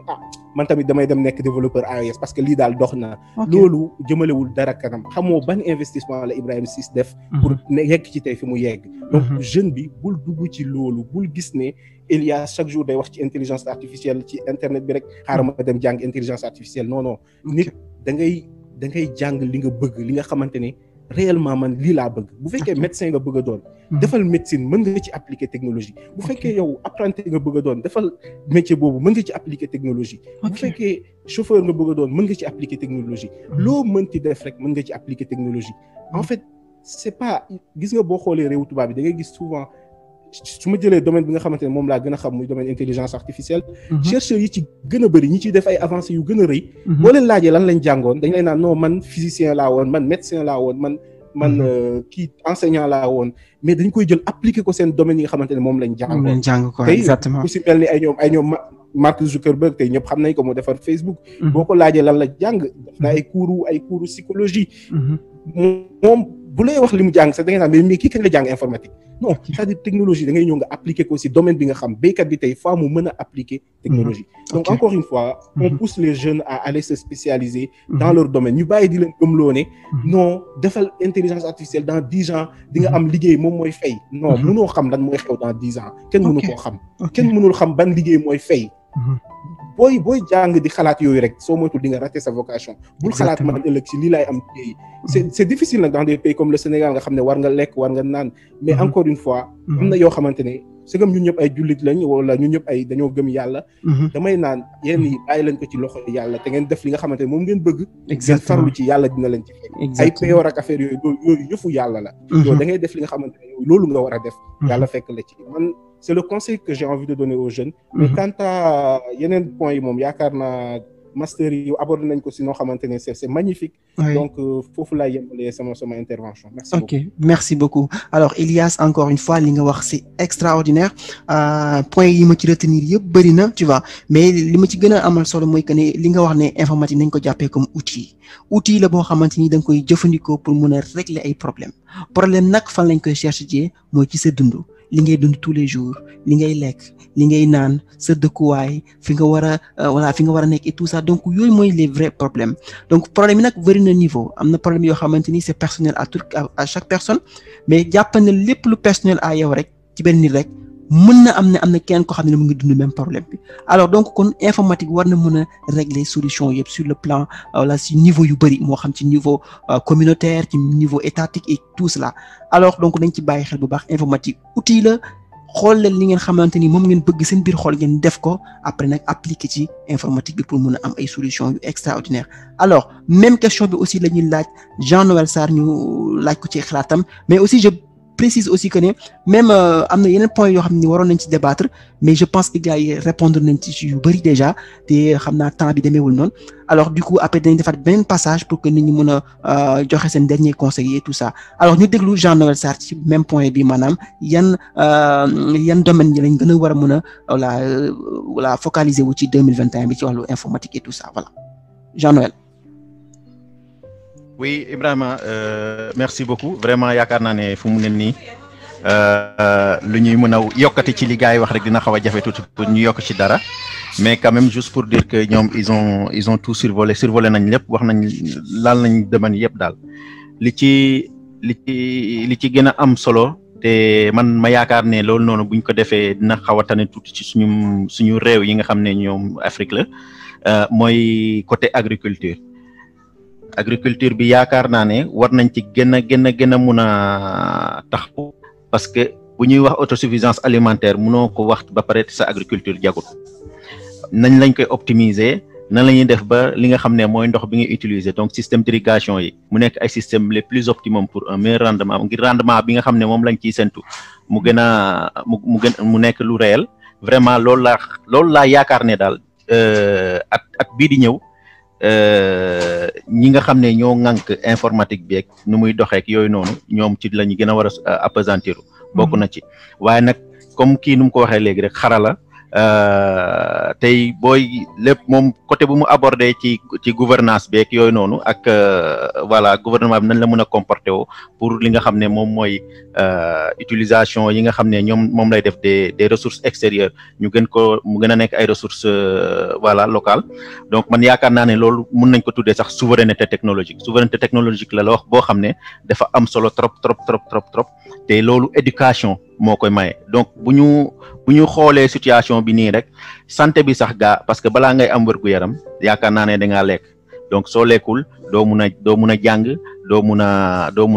man tamit damay dem nekk développeur iOS parce que lii daal dox na loolu jëmalewul dara kanam xamoo ban investissement la Ibrahima Ciss def pour yegg ci tey fi mu yegg donc jeune bi bul dugg ci loolu bul gis ne Elias chaque jour day wax ci intelligence artificielle ci internet bi rek xaaral ma dem jàng intelligence artificielle non nit da ngay jàng li nga bëgg li nga xamante ne réellement man lii laa bëgg bu fekkee médecin nga bëgg a doon defal médecine mën nga ci appliquer technologie bu fekkee yow apprenti nga bëgg a doon defal métier boobu mën nga ci appliquer technologie bu fekkee chauffeur nga bëgg a doon mën nga ci appliquer technologie loo mënti def rek mën nga ci appliquer technologie en fait c'est pas gis nga boo xoolee réewu tubaab bi da ngay gis souvent su ma jëlee domaine bi nga xamante ne moom laa gën a xam muy domaine intelligence artificielle chercheurs yi ci gën a bëri ñi ciy def ay avancées yu gën a rëy boo leen laajee lan lañ jàngoon dañ lay naan non man physicien laa woon man médecin laa woon man kii enseignant laa woon mais dañ koy jël appliquer ko seen domaine yi nga xamante ne moom lañ jàng ko exactement ku si mel ni ay ñoom Mark Zuckerberg tey ñëpp xam nañ ko moo defar Facebook boo ko laajee lan la jàng def na ay cours psychologie moom bu lay wax li mu jàng sax da ngay naan mais kii kañ la jàng informatique non c'est-à-dire technologie da ngay ñëw nga appliquer ko ci domaine bi nga xam béykat bi tey fois mu mën a appliquer technologie donc encore une fois on pousse les jeunes à aller se spécialiser dans leur domaine ñu bàyyi di leen gëmloo ne non defal intelligence artificielle dans 10 ans di nga am liggéey moom mooy fay non mënoo xam lan mooy xew dans 10 ans kenn mënu koo xam kenn mënul xam ban liggéey mooy fay booy jàng di xalaat yooyu rek soo moytul di nga rater sa vocation bul xalaat man ëllëg si lii laay am liggéey c'est difficile nag dans des pays comme le Sénégal nga xam ne war nga lekk war nga naan mais encore une fois am na yoo xamante ne c'est comme ñun ñëpp ay jullit lañ wala ñun ñëpp ay dañoo gëm yàlla damay naan yenn yi bàyyi leen ko ci loxo yàlla te ngeen def li nga xamante ne moom ngeen bëgg ngeen farlu ci yàlla dina leen ci fekk ay payoor ak affaire yooyu yëfu yàlla la yow da ngay def li nga xamante ne loolu nga war a def yàlla fekk la ci man c'est le conseil que j'ai envie de donner aux jeunes mais quant à yeneen points yi moom yaakaar naa master yi abordé nañ ko si noo xamante ne c'est magnifique donc foofu laay yemalee sama intervention merci beaucoup. Merci beaucoup alors Elias encore une fois li nga wax c'est extraordinaire point yi ma ci retenir yëpp bëri na tu vois mais li ma ci gën a amal solo mooy que ne li nga wax ne informatique nañ ko jàppee comme outil la boo xamante ni da nga koy jëfandikoo pour mën a régler ay problème nag fan lañ koy chercher mooy ci sa dund li ngay dund tous les jours li ngay lekk li ngay naan sa dëkkuwaay fi nga war a nekk et tout ça donc yooyu mooy les vrais problèmes donc problème yi nag bëri na niveau am na problème yoo xamante ni c'est personnel à chaque personne mais jàpp na lépp lu personnel à yow rek ci benn nit rek mën na am na kenn ko xam ne mu ngi dund même problème bi alors donc kon informatique war na mën a régler solution yëpp sur le plan ci niveau yu bëri moo xam ci niveau communautaire ci niveau étatique et tout cela alors donc dañ ci bàyyi xel bu baax informatique outil la xool leen li ngeen xamante ni moom ngeen bëgg seen biir xool ngeen def ko après nag appliquer ci informatique bi pour mën a am ay solutions yu extraordinaire alors même question bi aussi la ñuy laaj Jean-Noël Sarr ñu laaj ko ci xalaatam mais aussi je précise aussi que ne même am na yeneen points yoo xam ne waroon nañ ci débattre mais je pense que gars yi répondre nañ ci yu bëri déjà te xam naa temps bi demeewul noonu alors du coup après dañuy defaat beneen passage pour que nit ñi mën a joxe seen dernier conseil et tout ça alors ñu déglu Jean-Noël Sarr ci même point bi maanaam yan domaine yi lañ gën a war a mën a voilà focaliser wu ci 2021 bi ci wàllu informatique et tout ça voilà Jean-Noël. Oui Ibrahima merci beaucoup vraiment yaakaar naa ne fu mu ne nii lu ñuy mën a yokkati ci li gars yi wax rek dina xaw a jafe tuuti pour ñu yokk ci dara mais quand même juste pour dire que ñoom ils ont tout survolé nañ lépp wax nañ laal nañ domaine yëpp daal li ci gën a am solo te man ma yaakaar ne loolu noonu buñ ko defee dina xaw a tane tuuti ci suñu réew yi nga xam ne ñoom Afrique la mooy côté agriculture bi yaakaar naa ne war nañ ci gën a mun a taxaw parce que bu ñuy wax autosuffisance alimentaire mënoo ko wax ba pare sa agriculture jagut nañ lañ koy optimiser nan la ñuy def ba li nga xam ne mooy ndox bi nga utiliser donc système d'irrigation yi mu nekk ay système les plus optimum pour un meilleur rendement ngir rendement bi nga xam ne moom lañ ciy séntu mu nekk lu réel vraiment loolu laa yaakaar ne daal at bii di ñëw ñi nga xam ne ñoo ŋànk informatique bi ak nu muy doxeek yooyu noonu ñoom ci la ñu gën a war a appesantir bokk na ci waaye nag comme kii nu mu ko waxee léegi rek xarala tey booy lépp moom côté bu mu abordé ci gouvernance bi ak yooyu noonu ak voilà gouvernement bi nañ la mën a comporter woo pour li nga xam ne moom mooy utilisation yi nga xam ne moom lay def des ressources extérieures mu gën a nekk ay ressources voilà locales donc man yaakaar naa ne loolu mën nañ ko tuddee sax souveraineté technologique la wax boo xam ne dafa am solo trop te loolu éducation moo koy maye donc bu ñu xoolee situation bi nii rek santé bi sax parce que balaa ngay am wér-gu-yaram yaakaar naa ne da ngaa lekk donc soo lekkul doo mun a jàng doo mun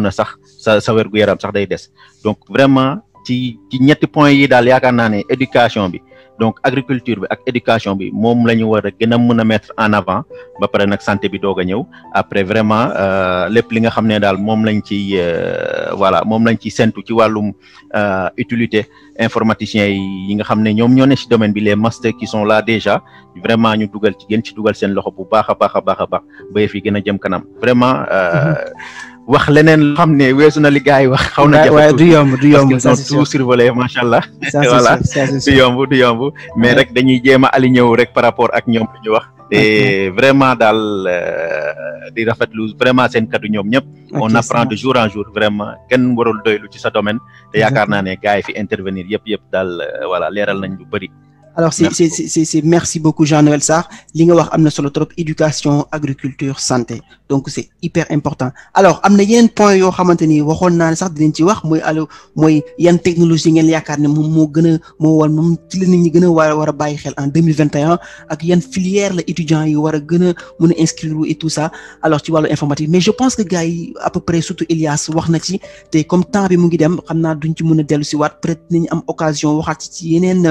a sax sa wér-gu-yaram sax day des donc vraiment ci ñetti points yi daal yaakaar naa ne éducation bi donc agriculture bi ak éducation bi moom la ñu war a gën a mën a mettre en avant ba pare nag santé bi doog a ñëw après vraiment lépp li nga xam ne daal moom lañ ci séntu ci wàllum utilité informaticiens yi nga xam ne ñoom ñoo ne ci domaine bi les masters qui sont là déjà vraiment ñu gën ci dugal seen loxo bu baax a baax ba yëf yi gën a jëm kanam vraiment wax leneen loo xam ne weesu na li gars yi wax xaw na jafe du yomb parce qu'ils sont tout survolés macha allah voilà du yomb mais rek dañuy jéem a aligné wu rek par rapport ak ñoom lu ñu wax et vraiment daal di rafetlu vraiment seen kaddu ñoom ñëpp. On apprend de jour en jour vraiment kenn warul doylu ci sa domaine. te yaakaar naa ne gars yi fi intervenir yëpp daal voilà leeral nañ lu bëri. Alors c'est merci beaucoup Jean-Noël Sarr li nga wax am na solo trop éducation agriculture santé donc c'est hyper important alors am na yeneen point yoo xamante ni waxoon naa ne sax dinañ ci wax mooy yan technologie ngeen yaakaar ne moom moo gën a moom ci la nit ñi gën a war a bàyyi xel en 2021 ak yan filière la étudiants yi war a gën a mën a inscrire et tout ça alors ci wàllu informatique mais je pense que gars yi à peu près surtout Elias wax na ci te comme temps bi mu ngi dem xam naa duñ ci mën a dellu si waat peut-être nañu am occasion waxaat ci yeneen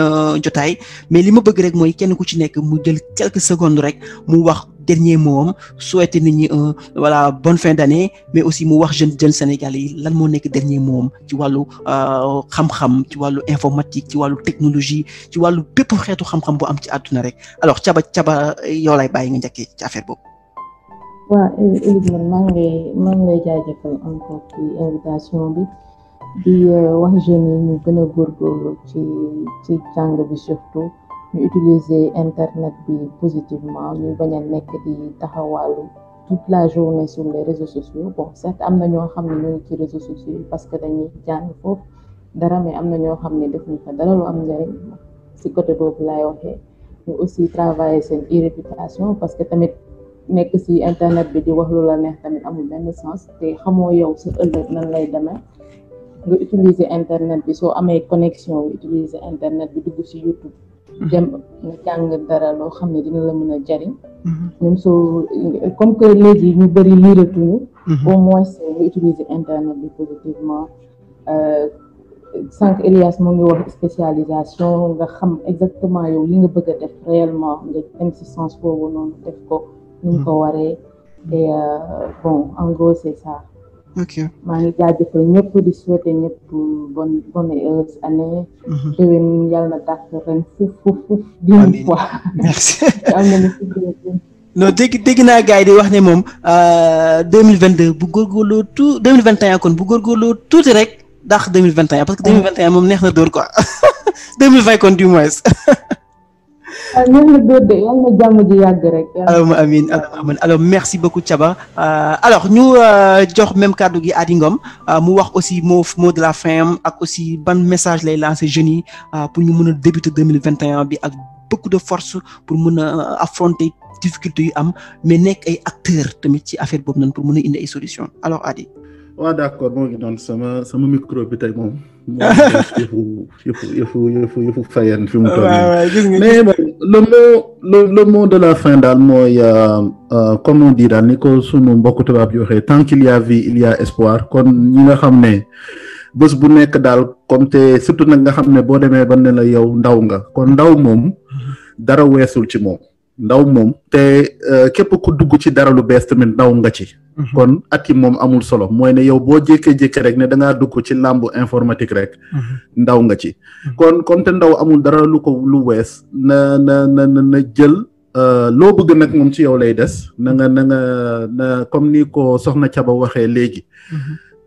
jotaay mais li ma bëgg rek mooy kenn ku ci nekk mu jël quelques secondes rek mu wax dernier mot am souhaiter nit ñi voilà bonne fin d'année mais aussi mu wax jeune Sénégalais yi lan moo nekk dernier mot am ci wàllu xam-xam ci wàllu informatique ci wàllu technologie ci wàllu bépp xeetu xam-xam bu am ci àdduna rek alors Thiaba yow lay bàyyi nga njëkkee ci affaire boobu. waaw Élise man maa ngi lay jaajëfal encore ci invitation bi. di wax jeunes yi ñu gën a góorgóorlu ci jàng bi surtout ñu utiliser internet bi positivement ñu bañ a nekk di taxawaalu toute la journée sur les réseaux sociaux bon certes am na ñoo xam ne ñoo ngi ci réseaux sociaux yi parce que dañuy jàng foofu dara mais am na ñoo xam ne defuñ fa dara lu am njëriñ ci côté boobu laay waxee ñu aussi travailler seen réputation parce que tamit nekk ci internet bi di wax lu la neex tamit amul benn sens te xamoo yow sa ëllëg nan lay demee. nga utiliser internet bi soo amee connexion nga utiliser internet bi dugg ci YouTube dem nga jàng dara loo xam ne dina la mën a jariñ même soo comme que léegi ñu bëri liiratuñu au moins nga utiliser internet bi positivement sànq Elias moo ngi wax spécialisation nga xam exactement yow li nga bëgg a def réellement nga dem ci sens boobu noonu def ko ni mu ko waree et bon en gros c'est ça. ok maa ngi jaajëfal ñëpp di souhaiter ñëpp bonne et heureuse année. déwén yàlla na dàq ren fuf. amiin fois. merci. am nañu fi non dégg naa gars yi di wax ne moom 2022 bu góorgóorloo tout 2021 kon bu góorgóorloo tuuti rek dàq 2021 parce que 2021 moom neex na dóor quoi 2020 kon du moins. ñun la doon de yàlla na jàmm ji yàgg rek. allahumma amiin alors merci beaucoup Thiaba alors ñu jox même kàddu gi Adi Ngom mu wax aussi mot de la fin ak aussi ban message lay lancer jeunes yi pour ñu mën a débuter 2021 bi ak beaucoup de force pour mën a affronter difficultés yu am mais nekk ay acteurs tamit ci affaire boobu noonu pour mën a indi ay solutions alors Adi. waaw d'accord moo ngi doon sama micro bi tey moom. yëfu fayen fi mu toll nii mais le mot de la fin daal mooy comme on dit daal ni ko sunu mbokku tubaab yi waxee tant qu'il y a vie il y a espoir kon ñi nga xam ne bés bu nekk daal comme te surtout nag nga xam ne boo demee ba ne la yow ndaw nga kon ndaw moom dara weesul ci moom ndaw moom te képp ku dugg ci dara lu bees tamit ndaw nga ci. kon at yi moom amul solo mooy ne yow boo jékkee-jékkee rek ne da ngaa dugg ci làmbu informatique rek ndaw nga ci kon te ndaw amul dara lu wees na jël loo bëgg nag moom ci yow lay des na comme ni ko soxna Thiaba waxee léegi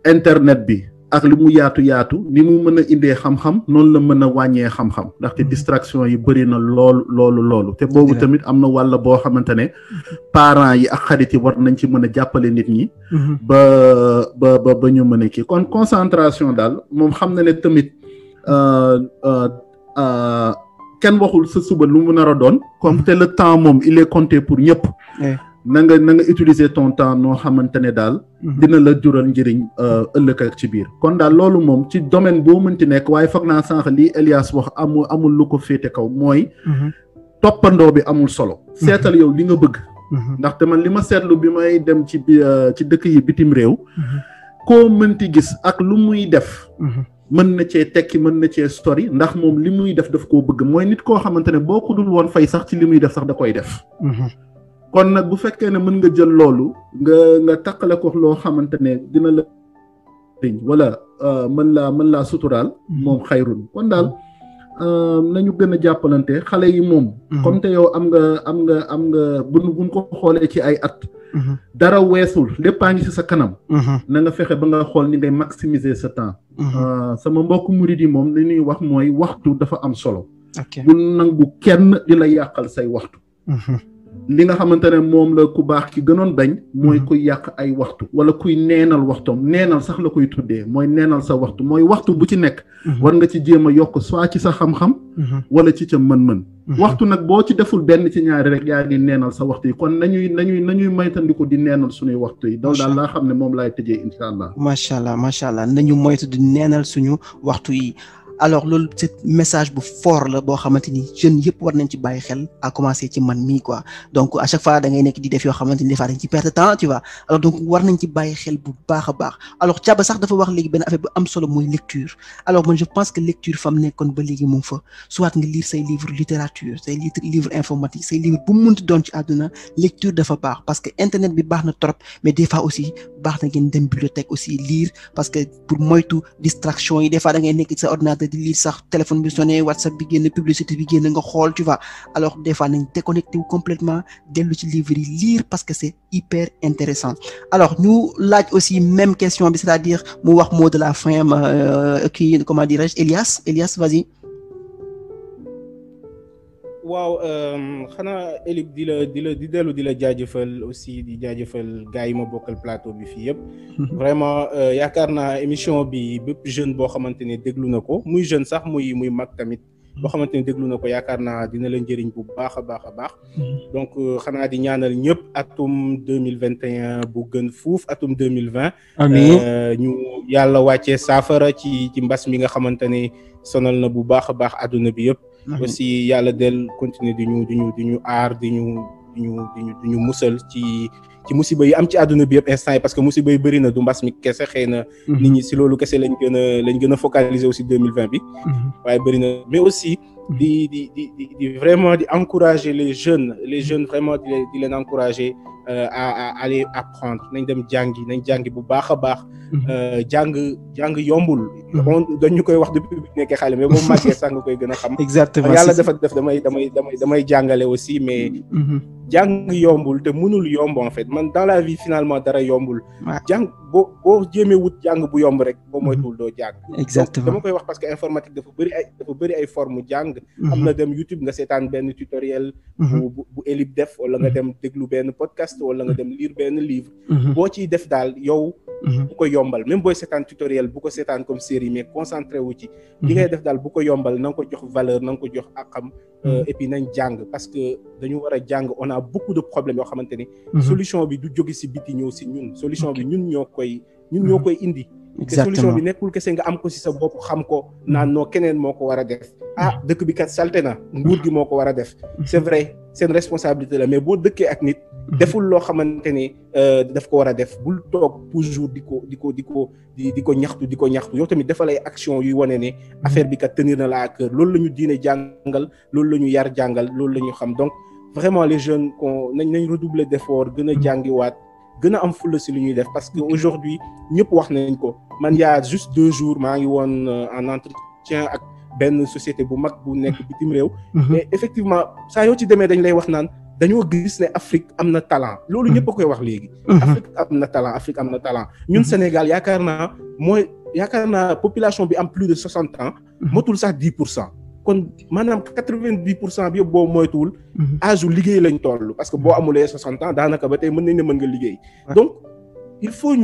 internet bi ak li mu yaatu ni mu mën a indee xam-xam noonu la mën a wàññee xam-xam ndaxte distraction yi bëri na loolu te boobu tamit am na wàll boo xamante ne parents yi ak xarit yi war nañ ci mën a jàppale nit ñi ba ñu mën a kii kon concentration daal moom xam na ne tamit kenn waxul sa suba lu mu nar a doon comme te le temps moom il est compté pour ñëpp na nga utiliser ton temps noo xamante ne daal dina la jural njëriñ ëllëg ak ci biir kon daal loolu moom ci domaine boo mënti nekk waaye foog naa sànq lii Elias wax amul lu ko féete kaw mooy toppandoo bi amul solo seetal yow li nga bëgg ndaxte man li ma seetlu bi may dem ci dëkk yi bitim réew koo mënti gis ak lu muy def mën na cee tekki mën na cee sori ndax moom li muy def daf koo bëgg mooy nit koo xamante ne boo ko dul woon fay sax ci li muy def sax da koy def kon nag bu fekkee ne mën nga jël loolu nga takkale ko loo xamante ne dina la wala mën laa suturaal moom xayrun kon daal nañu gën a jàppalante xale yi moom comme te yow am nga buñ ko xoolee ci ay at dara weesul léppaa ngi ci sa kanam na nga fexe ba nga xool ni ngay maximiser sa temps sama mbokk murid yi moom li ñuy wax mooy waxtu dafa am solo bul nangu kenn di la yàqal say waxtu li nga xamante ne moom la ku baax ki gënoon bañ mooy kuy yàq ay waxtu wala kuy neenal waxtoom neenal sax la koy tuddee mooy neenal sa waxtu mooy waxtu bu ci nekk war nga ci jéem a yokk soit ci sa xam-xam wala ci ca mën-mën waxtu nag boo ci deful benn ci ñaari rek yaa ngi neenal sa waxtu yi kon nañuy moytandiku di neenal suñuy waxtu yi loolu daal laa xam ne moom laay tëjee incha allah macha allah nañu moytu di neenal suñu waxtu yi alors loolu c'est message bu fort la boo xamante ni jeunes yëpp war nañ ci bàyyi xel à commencer ci man mii quoi donc à chaque fois da ngay nekk di def yoo xamante ni des fois dañ ci perte temps tu vois alors donc war nañ ci bàyyi xel bu baax a baax alors Thiaba sax dafa wax léegi benn affaire bu am solo mooy lecture alors man je pense que lecture fam nekkoon ba léegi mu ngi fa soit nga lire say livre littérature say livre informatique say livre bu mu mënti doon ci àdduna lecture dafa baax parce que internet bi baax na trop mais des fois aussi baax na ngeen dem bibliothèque aussi lire parce que pour moytu distraction yi des fois da ngay nekk sa ordinateur di lire sax téléphone bi sonné WhatsApp bi génn publicité bi génn nga xool tu vois alors des fois nañ déconnecté wu complètement dellu ci livre yi lire parce que c'est hyper intéressant alors ñu laaj aussi même question bi c'est-à-dire mu wax mot de la fin kii comment dirais-je Elias vas-y. waaw xanaa Elib di dellu di la jaajëfal aussi di jaajëfal gars yi ma bokkal plateau bi fii yëpp vraiment yaakaar naa émission bi bépp jeune boo xamante ne déglu na ko muy jeune sax muy mag tamit boo xamante ne déglu na ko yaakaar naa dina la njëriñ bu baax a baax donc xanaa di ñaanal ñëpp atum 2021 bu gën fuuf atum 2020 amiin ñu yàlla wàccee saafara ci mbas mi nga xamante ne sonal na bu baax a baax àdduna bi yëpp aussi yàlla del continuer di ñu aar di ñu musal ci musiba yi am ci àdduna bi yëpp instant yi parce que musiba yi bëri na du mbas mi kese xëy na nit ñi si loolu kese lañ gën a focaliser aussi 2020 bi waaye bëri na mais aussi di vraiment di encourager les jeunes vraiment di leen encourager à aller apprendre nañ dem jàngi bu baax a baax jàng yombul dañu koy wax depuis bi nekkee xale mais boobu màggee sax nga koy gën a xam exactement yàlla dafa def damay jàngale aussi mais jàng yombul te mënul yomb en fait man dans la vie finalement dara yombul jàng boo jéemee wut jàng bu yomb rek boo moytuwul doo jàng exactement dama koy wax parce que informatique dafa bëri ay forme jàng am na dem YouTube nga seetaan benn tutoriel bu Elib def wala nga dem déglu benn podcast wala nga dem lire benn livre boo ciy def daal yow bu ko yombal même booy seetaan tutoriel bu ko seetaan comme série mais concentré wu ci li ngay def daal bu ko yombal na nga ko jox valeur na nga ko jox akam et puis nañ jàng parce que dañu war a jàng on a beaucoup de problèmes yoo xamante ni solution bi du jóge si biti ñëw si ñun solution bi ñun ñoo koy indi te solution bi nekkul kese nga am ko si sa bopp xam ko naan noo keneen moo ko war a def dëkk bi kat salte na nguur gi moo ko war a def c'est vrai seen responsabilité la mais boo dëkkee ak nit deful loo xamante ni daf ko war a def bul toog toujours di ko ñaxtu yow tamit defal ay action yuy wane ne affaire bi kat tenir na la à cœur loolu la ñu diine jàngal loolu la ñu yar jàngal loolu la ñu xam donc vraiment les jeunes nañ redoubler d'efforts gën a jàngiwaat gën a am fulla si lu ñuy def parce que aujourd'hui ñëpp wax nañ ko man y a juste 2 jours maa ngi woon en entretien ak benn société bu mag bu nekk bitim réew mais effectivement saa yoo ci demee dañ lay wax naan dañoo gis ne Afrique am na talent loolu ñëpp a koy wax léegi Afrique am na talent ñun Sénégal yaakaar naa population bi am plus de 60 ans motul sax 10% kon maanaam 90% bi yëpp boo moytuwul âge u liggéey lañ toll parce que boo amulee 60 ans daanaka ba tey mën nañ ne mën nga liggéey donc il faut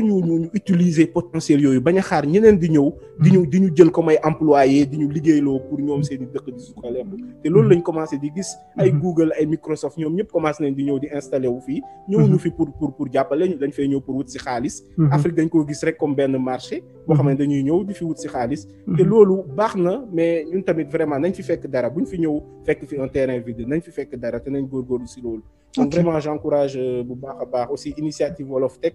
ñu utiliser potentiel yooyu bañ a xaar ñeneen di ñëw di ñu jël comme ay employés di ñu liggéeyloo pour ñoom seen i dëkk di suqaleeku te loolu lañ commencé di gis ay Google ay Microsoft ñoom ñëpp commencé nañ di ñëw di installé wu fii ñëwuñu fi pour jàppale ñu dañ fay ñëw pour wut si xaalis Afrique dañ koo gis rek comme benn marché boo xam ne dañuy ñëw di fi wut si xaalis te loolu baax na mais ñun tamit vraiment nañ fi fekk dara buñ fi ñëw fekk fi un terrain vide nañ fi fekk dara te nañ góorgóorlu si loolu donc vraiment j'encourage bu baax a baax aussi initiative Wolof Tech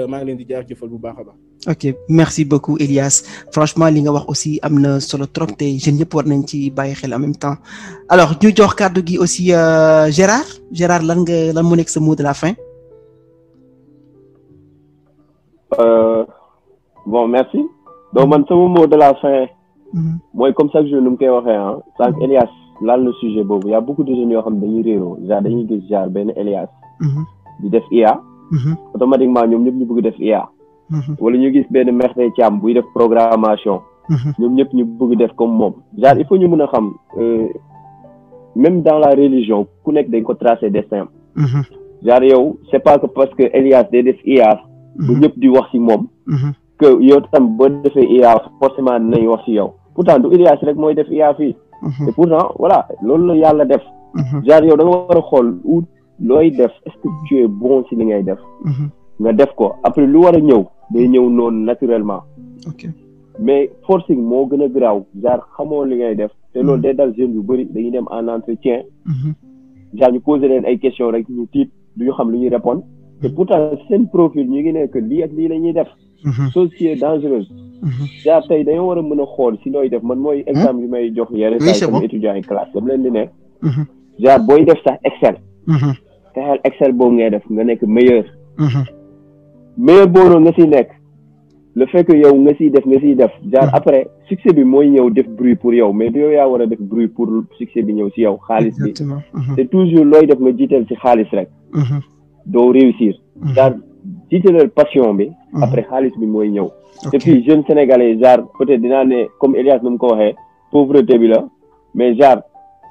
maa ngi leen di jaajëfal bu baax a baax. ok merci beaucoup Elias franchement li nga wax aussi am na solo trop te jeunes yëpp war nañ ci bàyyi xel en même temps alors ñu jox kàddu gi aussi Gérard lan moo nekk sa mot de la fin. Bon merci donc man sama mot de la fin mooy comme chaque jour nu mu koy waxee sànq Elias laal na sujet boobu y a beaucoup de jeunes yoo xam ne dañuy réeroo genre dañuy gis genre benn Elias di def IA automatiquement ñoom ñëpp ñu bëgg def IA wala ñu gis benn Merveille Thiam buy def programmation ñoom ñëpp ñu bëgg def comme moom genre il faut ñu mën a xam même dans la religion ku nekk dañ ko tracer destin genre yow c'est pas que parce que Elias day def IA bu ñëpp di wax ci moom que yow tam boo defee IA forcément dinañ wax ci yow pourtant du Elias rek mooy def IA fii et pourtant voilà loolu la yàlla def genre yow da nga war a xool où looy def est-ce que tu es bon ci li ngay def nga def ko après lu war a ñëw day ñëw noonu naturellement mais forcing moo gën a garaaw genre xamoo li ngay def te loolu day dal jeunes yu bëri dañuy dem en entretien genre ñu poser leen ay questions rek ñu tiit duñu xam lu ñuy répondre te pourtant seen profil ñu ngi ne que lii ak lii la ñuy def chose qui est dangereuse genre tey dañoo war a mën a xool si looy def man mooy exemple yi may jox yenn saa comme étudiant yi classe dama leen di ne genre booy def sax Excel fexeel Excel boobu ngay def nga nekk meilleur boobu nga siy nekk le fait que yow nga siy def genre après succès bi mooy ñëw def bruit pour yow mais du yow yaa war a def bruit pour succès bi ñëw si yow xaalis bi c'est toujours looy def nga jiital si xaalis rek doo réussir genre jiitalal passion bi après xaalis bi mooy ñëw et puis jeune sénégalais genre peut-être dinaa ne comme Elias nu mu ko waxee pauvreté bi la mais genre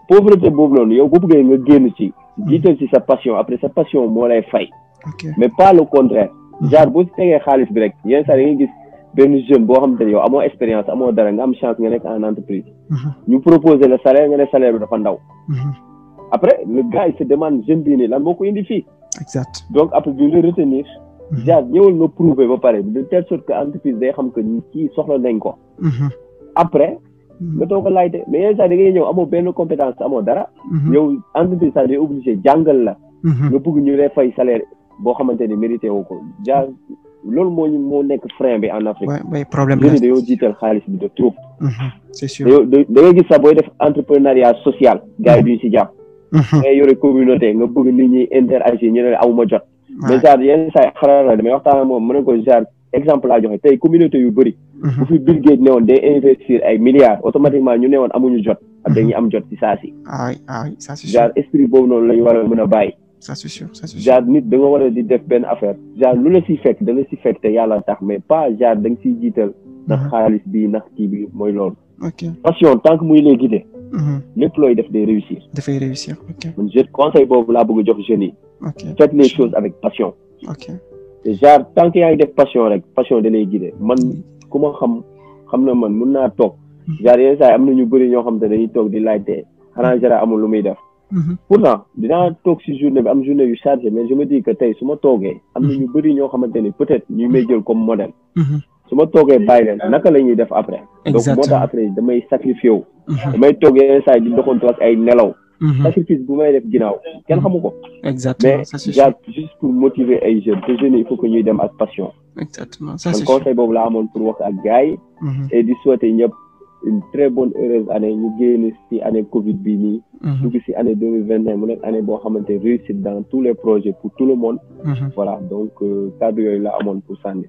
pauvreté boobu noonu yow bu bëggee nga génn ci jiital ci sa passion après sa passion moo lay fay mais pas le contraire genre boo si tegee xaalis bi rek yenn saa da ngay gis benn jeune boo xamante ne yow amoo expérience amoo dara nga am chance nga nekk en entreprise ñu proposer le salaire nga ne salaire bi dafa ndaw après le gars il se demande jeune bii nii lan moo ko indi fii exact donc après du la retenir genre ñëwal nga prouver ba pare de telle sorte que entreprise day xam que kii soxla nañ ko après nga toog a laajte mais yenn saa da ngay ñëw amoo benn compétence amoo dara yow entreprise sax day obligé jàngal la nga bëgg ñu lay fay salaire boo xamante ni mérité woo ko jaar loolu moo nekk frein bi en Afrique problème jeunes yi dañoo jiital xaalis bi de trop c'est sûr da ngay gis sax booy def entrepreneuriat social gars yi duñ si jàpp ngay yore communauté nga bëgg nit ñi interagir ñu ne awuma jot mais genre yenn saa xarala damay waxtaan ak moom mën na ko genre exemple laa joxe tey communauté yu bëri bu fi Bill Gates ne woon day investir ay milliards automatiquement ñu ne woon amuñu jot ak dañuy am jot ci saa si ça c'est sûr genre esprit boobu noonu la ñu war a mën a bàyyi ça c'est sûr genre nit da nga war a di def benn affaire genre lu la siy fekk da la si fekk te yàlla tax mais pas genre da nga siy jiital ndax xaalis bi ndax kii bi mooy loolu passion tant que muy lay guider lépp looy def day réussir dafay réussir man je conseil boobu laa bëgg a jox jeunes yi faites les choses avec passion te genre tant que yaa ngi def passion rek passion da lay guider man ku ma xam na man mun naa toog genre yenn saa yi am na ñu bëri ñoo xam te dañuy toog di laajte xanaa jara amul lu muy def pourtant dinaa toog si journée bi am journée yu chargé mais je me dis que tey su ma toogee am na ñu bëri ñoo xamante ni peut-être ñu may jël comme modèle su ma toogee bàyyi leen naka la ñuy def après donc moo tax après damay sacrifié wu damay toog yenn saa yi di doxantu ak ay nelaw sacrifice bu may def ginnaaw kenn xamu ko exactement mais genre juste pour motiver ay jeunes te jeunes il faut que ñuy dem ak passion exactement ça c'est conseil boobu laa amoon pour wax ak gars yi et di souhaiter ñëpp une très bonne heureuse année ñu génn ci année Covid bii nii dugg ci année 2021 mu nekk année boo xamante réussite dans tous les projets pour tout le monde voilà donc kàddu yooyu la amoon pour sànni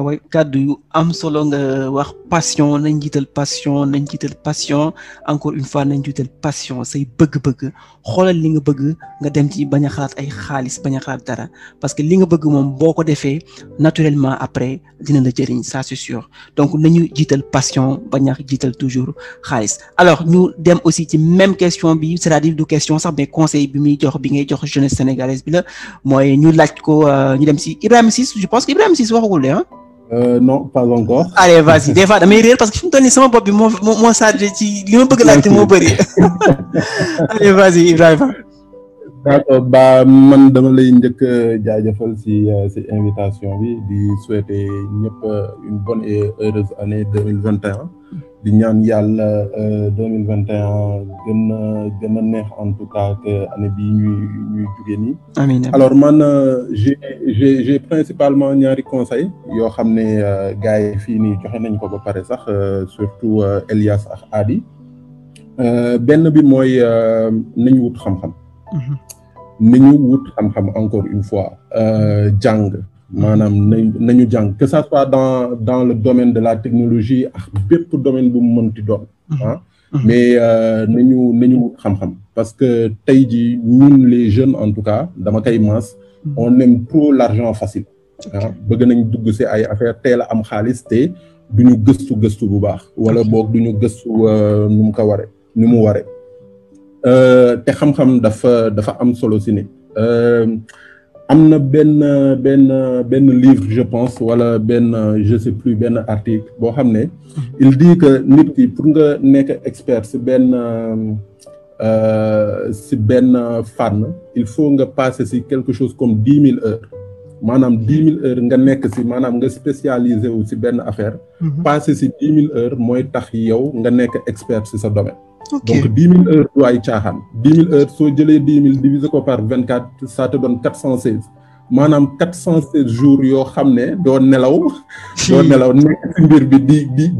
way kàddu yu am solo nga wax passion nañ jiital passion encore une fois nañ jiital passion say bëgg-bëgg xoolal li nga bëgg nga dem ci bañ a xalaat ay xaalis bañ a xalaat dara parce que li nga bëgg moom boo ko defee naturellement après dina la jëriñ ça c'est sûr donc nañu jiital passion bañ a jiital toujours xaalis alors ñu dem aussi ci même question bi c'est-à-dire du question sax mais conseil bi muy jox bi ngay jox jeunesse sénégalaise bi la mooy ñu laaj ko ñu dem ci Ibrahima Ciss je pense que Ibrahima Ciss waxagul de non pas encore. Allez vas-y des fois damay réer parce que fi mu toll nii sama bopp bi moo chargé ci li ma bëgg laajte moo bëri allez vas-y Ibrahima. d'accord ba man dama lay njëkk jaajëfal ci invitation bi di souhaiter ñëpp une bonne et heureuse année 2021 di ñaan yàlla 2021 gën a neex en tout cas que année bi ñuy jóge nii. amiin alors man j'ai principalement ñaari conseils yoo xam ne gars yi fii nii joxe nañ ko ba pare sax surtout Elias ak Adi benn bi mooy nañu wut xam-xam. nañu wut xam-xam encore une fois jàng maanaam nañu jàng que ça soit dans le domaine de la technologie ak bépp domaine bu mu mënti doon mais nañu wut xam-xam parce que tey jii ñun les jeunes en tout cas dama koy maas on aime trop l'argent facile bëgg nañ dugg ci ay affaire teel a am xaalis te duñu gëstu bu baax wala boog duñu gëstu nu mu ko ware ni mu ware te xam-xam dafa am solo si nit. am na benn livre je pense wala je sais plus benn article boo xam ne il dit que nit ki pour nga nekk expert si benn fànn il faut nga passer si quelque chose comme 10 000 heures maanaam 10 000 heures nga nekk si maanaam nga spécialisé wu si benn affaire passer si 10 000 heures mooy tax yow nga nekk expert si sa domaine. Donc 10 000 heures du ay caaxaan 10 000 heures soo jëlee 10 000 divisé ko par 24 ça te donne 416 maanaam 416 jours yoo xam ne doo nelaw nekk ci mbir bi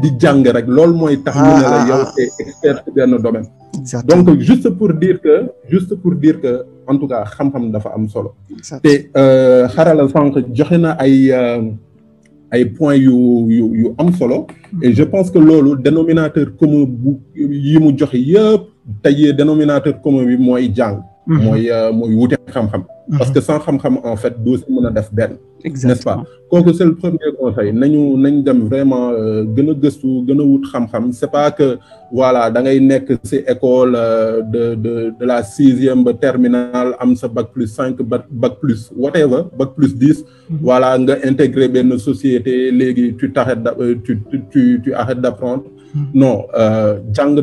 di jàng rek loolu mooy tax ñu ne la yow te expert ci benn domaine. Donc juste pour dire que en tout cas xam-xam dafa am solo. te xarala sànq joxe na ay points yu am solo et je pense que loolu dénominateur commun bu yi mu joxe yëpp tey dénominateur commun bi mooy jàng. mooy wute xam-xam. parce que sans xam-xam en fait doo si mën a def benn. n'est-ce pas kooku c'est le premier conseil nañ dem vraiment gën a gëstu gën a wut xam-xam c'est pas que voilà da ngay nekk ci école de la 6e ba terminale am sa bac plus 5 bac plus whatever bac plus 10. voilà nga intégrer benn société léegi tu arrêtes d'apprendre. non jàng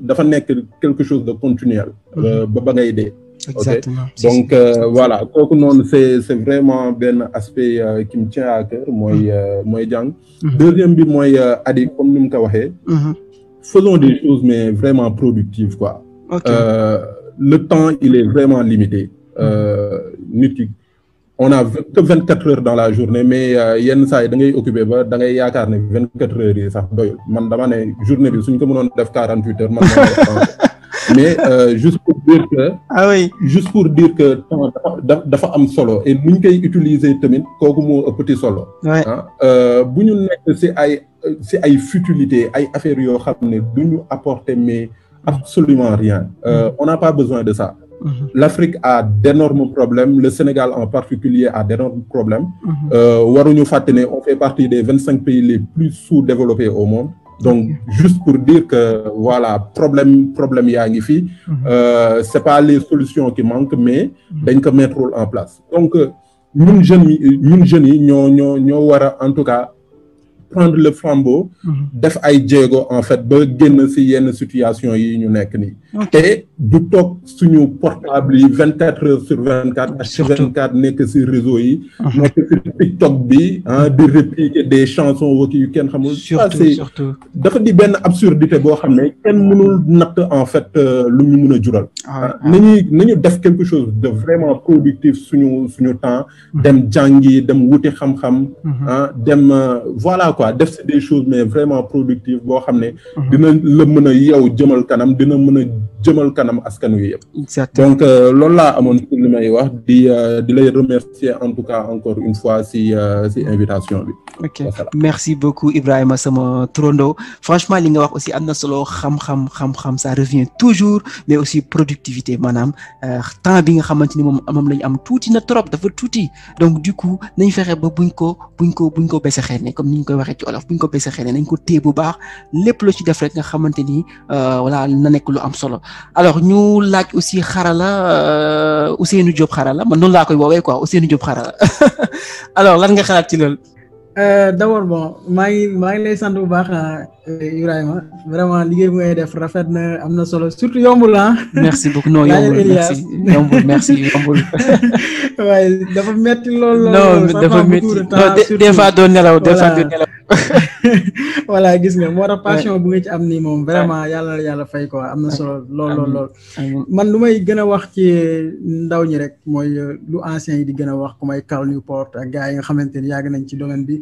dafa nekk quelque chose de continuel. ba ngay dee. Exactement. Okay. Donc voilà kooku noonu c'est vraiment benn aspect qui me tient à cœur mooy jàng. Deuxième bi mooy Adi comme ni mu ko waxee. Faisons des choses mais vraiment productives quoi. Le temps il est vraiment limité. Nit ki on a que 24 heures dans la journée mais yenn saa yi da ngay occupé ba da ngay yaakaar ne 24 heures yi sax doyul man dama ne journée bi suñ ko mënoon def 48 heures man mais juste pour dire que temps dafa am solo et nuñ koy utiliser tamit kooku moo ëppati solo. bu ñu nekk ci ay futilités ay affaires yoo xam ne du ñu apporter mais absolument rien. On n'a pas besoin de ça. L'Afrique a d'énormes problèmes, le Sénégal en particulier a d'énormes problèmes. Waruñu fàtte ne on fait partie des 25 pays les plus sous-développés au monde. Donc juste pour dire que voilà problème yaa ngi fi. C'est pas les solutions qui manquent mais dañ ko mettre en place. Donc ñun jeunes yi ñoo war a en tout cas prendre le flambeau. def ay jéego en fait ba génn ci yenn situation yi ñu nekk nii. te du toog suñu portable yi 24 heures sur 24. H24 nekk ci réseau yi. nekk ci TikTok bi di répliquer des chansons waki yu kenn xamul. surtout dafa di benn absurdité boo xam ne kenn mënul natt en fait lu ñu mën a jural. nañu def quelque chose de vraiment productif suñu temps. dem jàngi dem wuti xam-xam. dem voilà quoi def ci des choses mais vraiment productives boo xam ne. dina la mën a yow jëmal kanam dina mën a jëmal kanam askan wi yëpp. Donc loolu laa amoon ci li may wax di lay remercier en tout cas encore une fois ci invitation bi. Ok merci beaucoup Ibrahima sama trondo franchement li nga wax aussi am na solo xam-xam ça revient toujours mais aussi productivité maanaam temps bi nga xamante ni moom lañu am tuuti na trop dafa tuuti donc du coup nañ fexe ba buñ ko bese xel ne comme ni ñu koy waxee ci olof buñ ko bese xel ne nañ ko téye bu baax lépp lu ci def rek nga xamante ni voilà na nekk lu am solo alors ñu laaj aussi xarala Ousseynou Diop xarala man noonu laa koy woowee quoi Ousseynou Diop xarala alors lan nga xalaat ci loolu. D'abord bon maa ngi lay sant bu baax Ibrahima vraiment liggéey bu ngay def rafet na am na solo surtout yombul ah. merci beaucoup non yombul merci yombul. waaye dafa metti lool. non dafa metti des fois doo nelaw voilà gis nga moo tax passion bu nga ci am nii moom vraiment yàlla fay quoi am na solo lool. man lu may gën a wax ci ndaw ñi rek mooy lu anciens yi di gën a wax ku may Cal Newport ak gars yi nga xamante ni yàgg nañ ci domaine bi.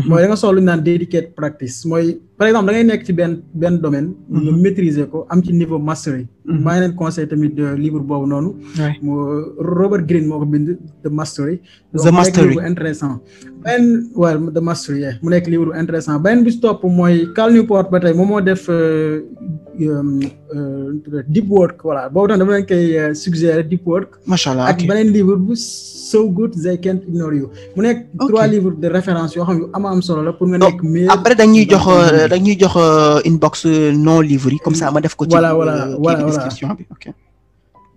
mooy da nga soxla lu ñu naan dedicated practice mooy par exemple da ngay nekk ci benn domaine. nga maîtriser ko am ci niveau mastery. maa ngi leen conseil tamit livre boobu noonu. Robert Greene moo ko bind The Mastery. The Mastery livre intéressant. The Mastery mu nekk livre intéressant beneen bi si topp mooy Cal Newport ba tey moom moo def deep work voilà boobu tam dama leen koy suggérer deep work. macha allah ak beneen livre bu So Good They Can't Ignore You. mu nekk 3 livres de référence yoo xam yu am solo la pour nga nekk meilleur. après dañuy jox inbox non livre yi comme ça ma def ko ci. voilà description bi ok.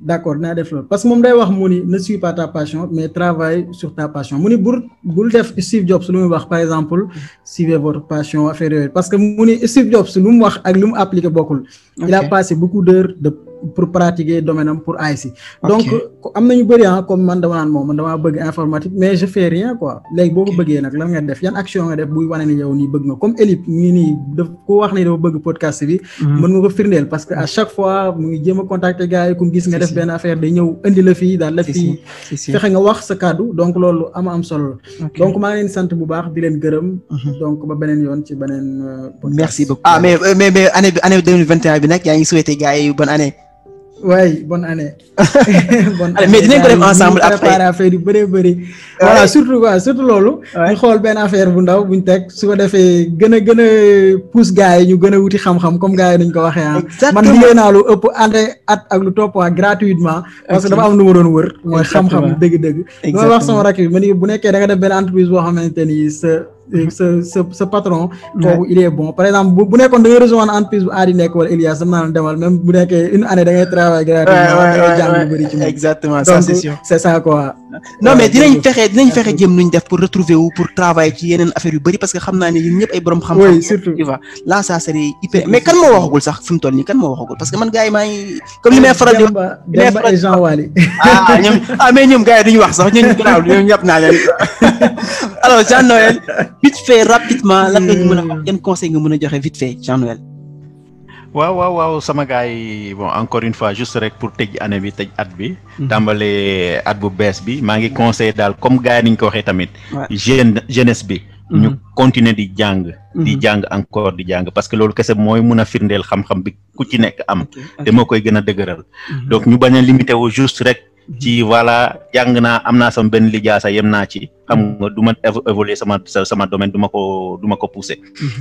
d'accord naa def loolu parce que moom day wax mu ni ne suis pas ta passion mais travaille sur ta passion mu ni bul def Steve Jobs lu muy wax par exemple suivez votre passion affaire yooyu parce que mu ni Steve Jobs lu mu wax ak lu mu appliqué bokkul. il a passé beaucoup d'heures pour pratiquer domaine am pour AIC. donc am na ñu bëri comme man dama naan moom man damaa bëgg informatique mais je fais rien quoi léegi boo ko bëggee nag lan nga def yan action nga def buy wane ni yow nii bëgg nga comme Elib ñu nii daf ko wax ne dafa bëgg podcast bi. mën nga ko firndeel parce que à chaque fois mu ngi jéem a contacter gars yi ku gis nga def benn affaire day ñëw indi la fii daal la fii fexe nga wax sa kàddu donc loolu am solo la. donc maa ngi leen sant bu baax di leen gërëm. donc ba beneen yoon ci beneen podcast. merci beaucoup mais année 2021 bi nag yaa ngi souhaité gars yi bonne année. oui bonne année. bonne année mais dinañ ko def ensemble après préparer affaire yu bëree. voilà surtout loolu. ñu xool benn affaire bu ndaw buñ teg su ko defee gën a pousse gars yi ñu gën a wuti xam-xam comme gars yi dañ ko waxee ah. man liggéey naa lu ëpp at ak lu topp gratuitement. parce que dafa am lu ma doon wër. mooy xam-xam dëgg-dëgg. exactement wax sama rakk bi ma ni bu nekkee da nga def benn entreprise boo xamante ni sa patron. kooku il est bon par exemple bu nekkoon da ngay rejoindre entreprise bu aadi nekk wala Elias dama naan demal même bu nekkee une année da ngay travailler gratuitement da ngay jàng lu bëri ci moom. exactement ça c'est sûr c'est ça quoi. non mais dinañ fexe jëm nuñ def pour retrouver wu pour travailler ci yeneen affaire yu bëri parce que xam naa ne yéen ñëpp ay borom xam-xam. oui surtout tu vois là ça serait hyper mais kan moo waxagul sax fi mu toll nii kan moo waxagul parce que man gars yi maa ngi. comme li may faral di Demba et Jean Wali. mais ñoom gars yi duñu wax sax ñooñu gannaaw ñoom ñëpp naa leen. alors Jean-Noël vite fait rapidement lan nga ñu mën a wax yan conseil nga mën a joxe vite fait Jean-Noël. waaw sama gars yi bon encore une fois juste rek pour tëj année bi tëj at bi. tàmbalee at bu bees bi maa ngi conseillé daal comme gars yi ni ñu ko waxee tamit. jeunesse bi. ñu continuer di jàng. di jàng encore di jàng parce que loolu kese mooy mun a firndeel xam-xam bi ku ci nekk am. te moo koy gën a dëgëral. donc ñu bañ a limité wu juste rek. ci voilà jàng naa am naa sama benn lijaasa yem naa ci xam nga du ma évoluer sama domaine du ma ko pousser.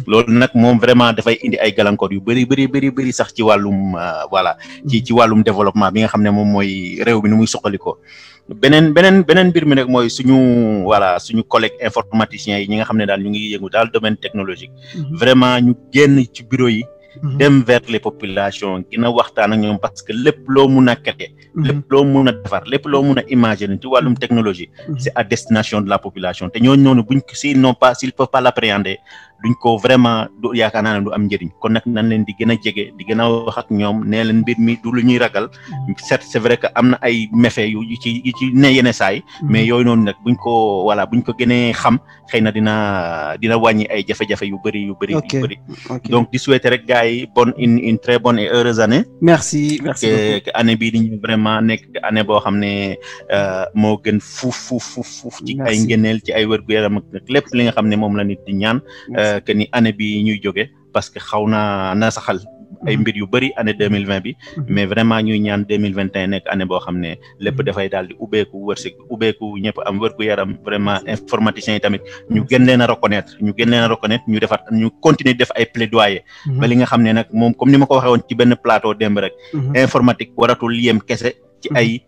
loolu nag moom vraiment dafay indi ay gàllankoor yu bëri sax ci wàllum voilà ci wàllum développement bi nga xam ne moom mooy réew mi nu muy soxaliko beneen mbir mi nag mooy suñu collègue informaticiens yi ñi nga xam ne daal ñu ngi yëngu daal domaine technologique vraiment ñu génn ci bureau yi dem vers les populations gën a waxtaan ak ñoom parce que lépp loo mun a créer lépp loo mun a defar lépp loo mun a imaginer ci wàllum technologie c'est à destination de la population te ñooñu noonu s'ils peuvent pas l'appréhender duñ ko vraiment du yaakaar naa ne du am njëriñ kon nag nañ leen di gën a jege di gën a wax ak ñoom nee leen mbir mi du lu ñuy ragal certes c'est vrai que am na ay méfaits yu ci ne yenn saay mais yooyu noonu nag buñ ko gënee xam xëy na dina wàññi ay jafe-jafe yu bëri donc di souhaiter rek gars yi une très bonne et heureuse année. merci que année bii di ñu vraiment nekk année boo xam ne moo gën fuuf ci ay ngëneel ci ay wér-gu-yaram ak lépp li nga xam ne moom la nit di ñaan que ni année bi ñuy jóge parce que xaw na saxal ay mbir yu bëri année 2020 bi mais vraiment ñuy ñaan 2021 nekk année boo xam ne lépp dafay daal di ubbeeku ñëpp am wér-gu-yaram vraiment informaticiens yi tamit ñu gën leen a reconnaître ñu defar ñu continuer def ay plaidoyer ba li nga xam ne nag moom comme ni ma ko waxee woon ci benn plateau démb rek informatique waratul yem kese ci ay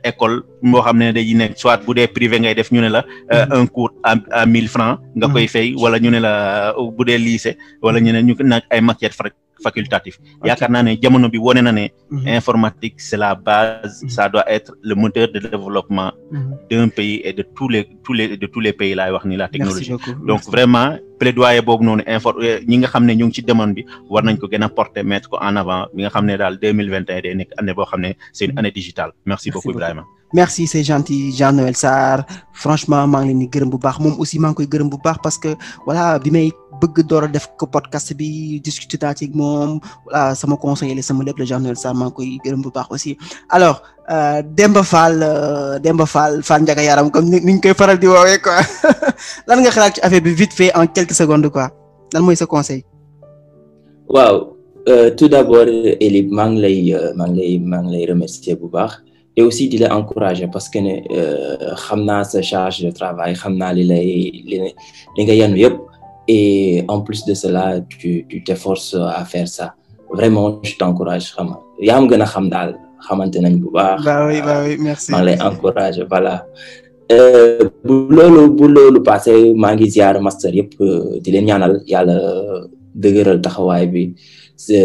école boo xam ne dañuy nekk soit bu dee privé ngay def ñu ne la un cours à 1000 francs nga koy fay wala ñu ne la bu dee lycée wala ñu ne ñu nag ay matières facultatif yaakaar naa ne jamono bi wone na ne informatique c'est la base ça doit être le moteur de développement d'un pays et de tous les pays laay wax ni la technologie donc vraiment plaidoyer boobu noonu ñi nga xam ne ñu ngi ci demande bi war nañ ko gën a porter mettre ko en avant bi nga xam ne daal 2021 day nekk année boo xam ne c'est une année digitale merci beaucoup Ibrahima. merci c'est gentil Jean-Noël Sarr franchement maa ngi leen di gërëm bu baax moom aussi maa ngi koy gërëm bu baax parce que voilà bi may bëgg door a def ko podcast bi discuter naa ci moom voilà sama conseiller sama lépp la Jean-Noël Sarr maa ngi koy gërëm bu baax aussi alors Demba Fall Ndiaga Yaram comme ni ñu koy faral di woowee quoi lan nga xalaat ci affaire bi vite fait en quelques secondes quoi lan mooy sa conseil. waaw tout d'abord Elib maa ngi lay remercier bu baax. et aussi di la encourager parce que ne xam naa sa charge de travail xam naa li nga yanu yëpp et en plus de cela tu t'efforces à faire ça vraiment je t'encourage xam nga yaa am gën a xam daal xamante nañ bu baax. bah oui merci. maa ngi lay encourager voilà. bu loolu passé maa ngi ziar master yëpp di leen ñaanal yàlla dëgëral taxawaay bi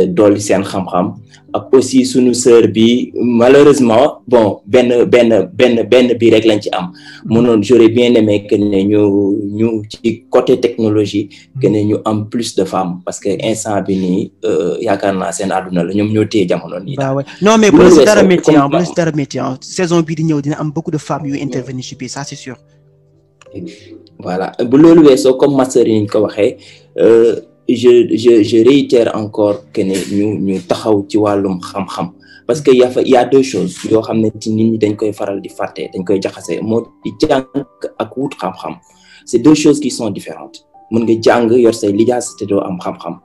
dolli seen xam-xam ak aussi sunu sœur bi malheureusement bon benn bi rek lañ ci am mënoon j'aurais bien aimé que ne ñu ci côté technologie que ne ñu am plus de femmes parce que instant bi nii yaakaar naa seen àdduna la ñoom ñoo téye jamono nii. non mais bu la si dara métier saison bii di ñëw dina am beaucoup de femmes yu intervenir ci biir ça c'est sûr. voilà bu loolu weesoo comme master yi ñu ko waxee je réitère encore que ne ñu taxaw ci wàllum xam-xam parce que y a deux choses yoo xam ne ci nit ñi dañ koy faral di fàtte dañ koy jaxase moo di jàng ak wut xam-xam c'est deux choses qui sont différentes mën nga jàng yor say lijaas te doo am xam-xam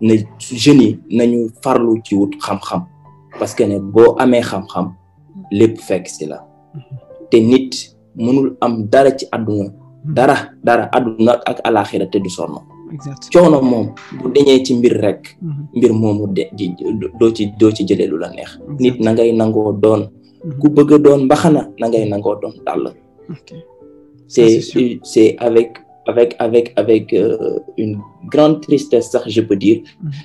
ne jeunes yi nañu farlu ci wut xam-xam parce que ne boo amee xam-xam lépp fekk si la te nit mënul am dara ci àdduna dara àdduna ak alaxira te du sonn coono moom bu deñee ci mbir rek mbir moomu doo ci jëlee lu la neex nit na ngay nangoo doon ku bëgg a doon mbaxana na ngay nangoo doon dàll c'est avec une grande tristesse sax je peux dire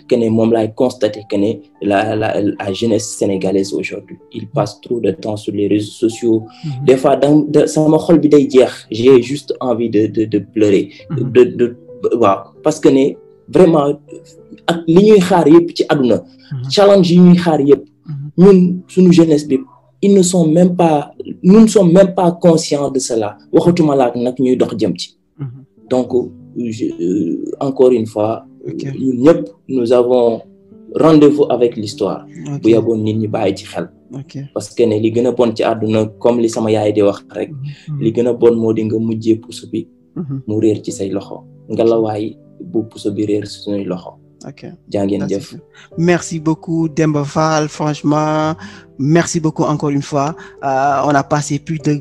que ne moom laay constater que ne la jeunesse sénégalaise aujourd'hui il passe trop de temps sur les réseaux sociaux des fois sama xol bi day jeex j'ai juste envie de pleurer waaw parce que ne vraiment ak li ñuy xaar yëpp ci àdduna challenge yi ñuy xaar yëpp ñun suñu jeunesse bi nous ne sommes même pas conscients de cela waxatuma laak nag ñuy dox jëm ci donc encore une fois ñun ñëpp nous avons rendez-vous avec l'histoire bu yaboon nit ñi bàyyi ci xel parce que ne li gën a bon ci àdduna comme li sama yaay di wax rek li gën a bon moo di nga mujjee puso bi mu réer ci say loxo ngalawaay bu puso bi réer suñuy loxo jàngeen jëf merci beaucoup Demba Fall franchement merci beaucoup encore une fois on a passé plus de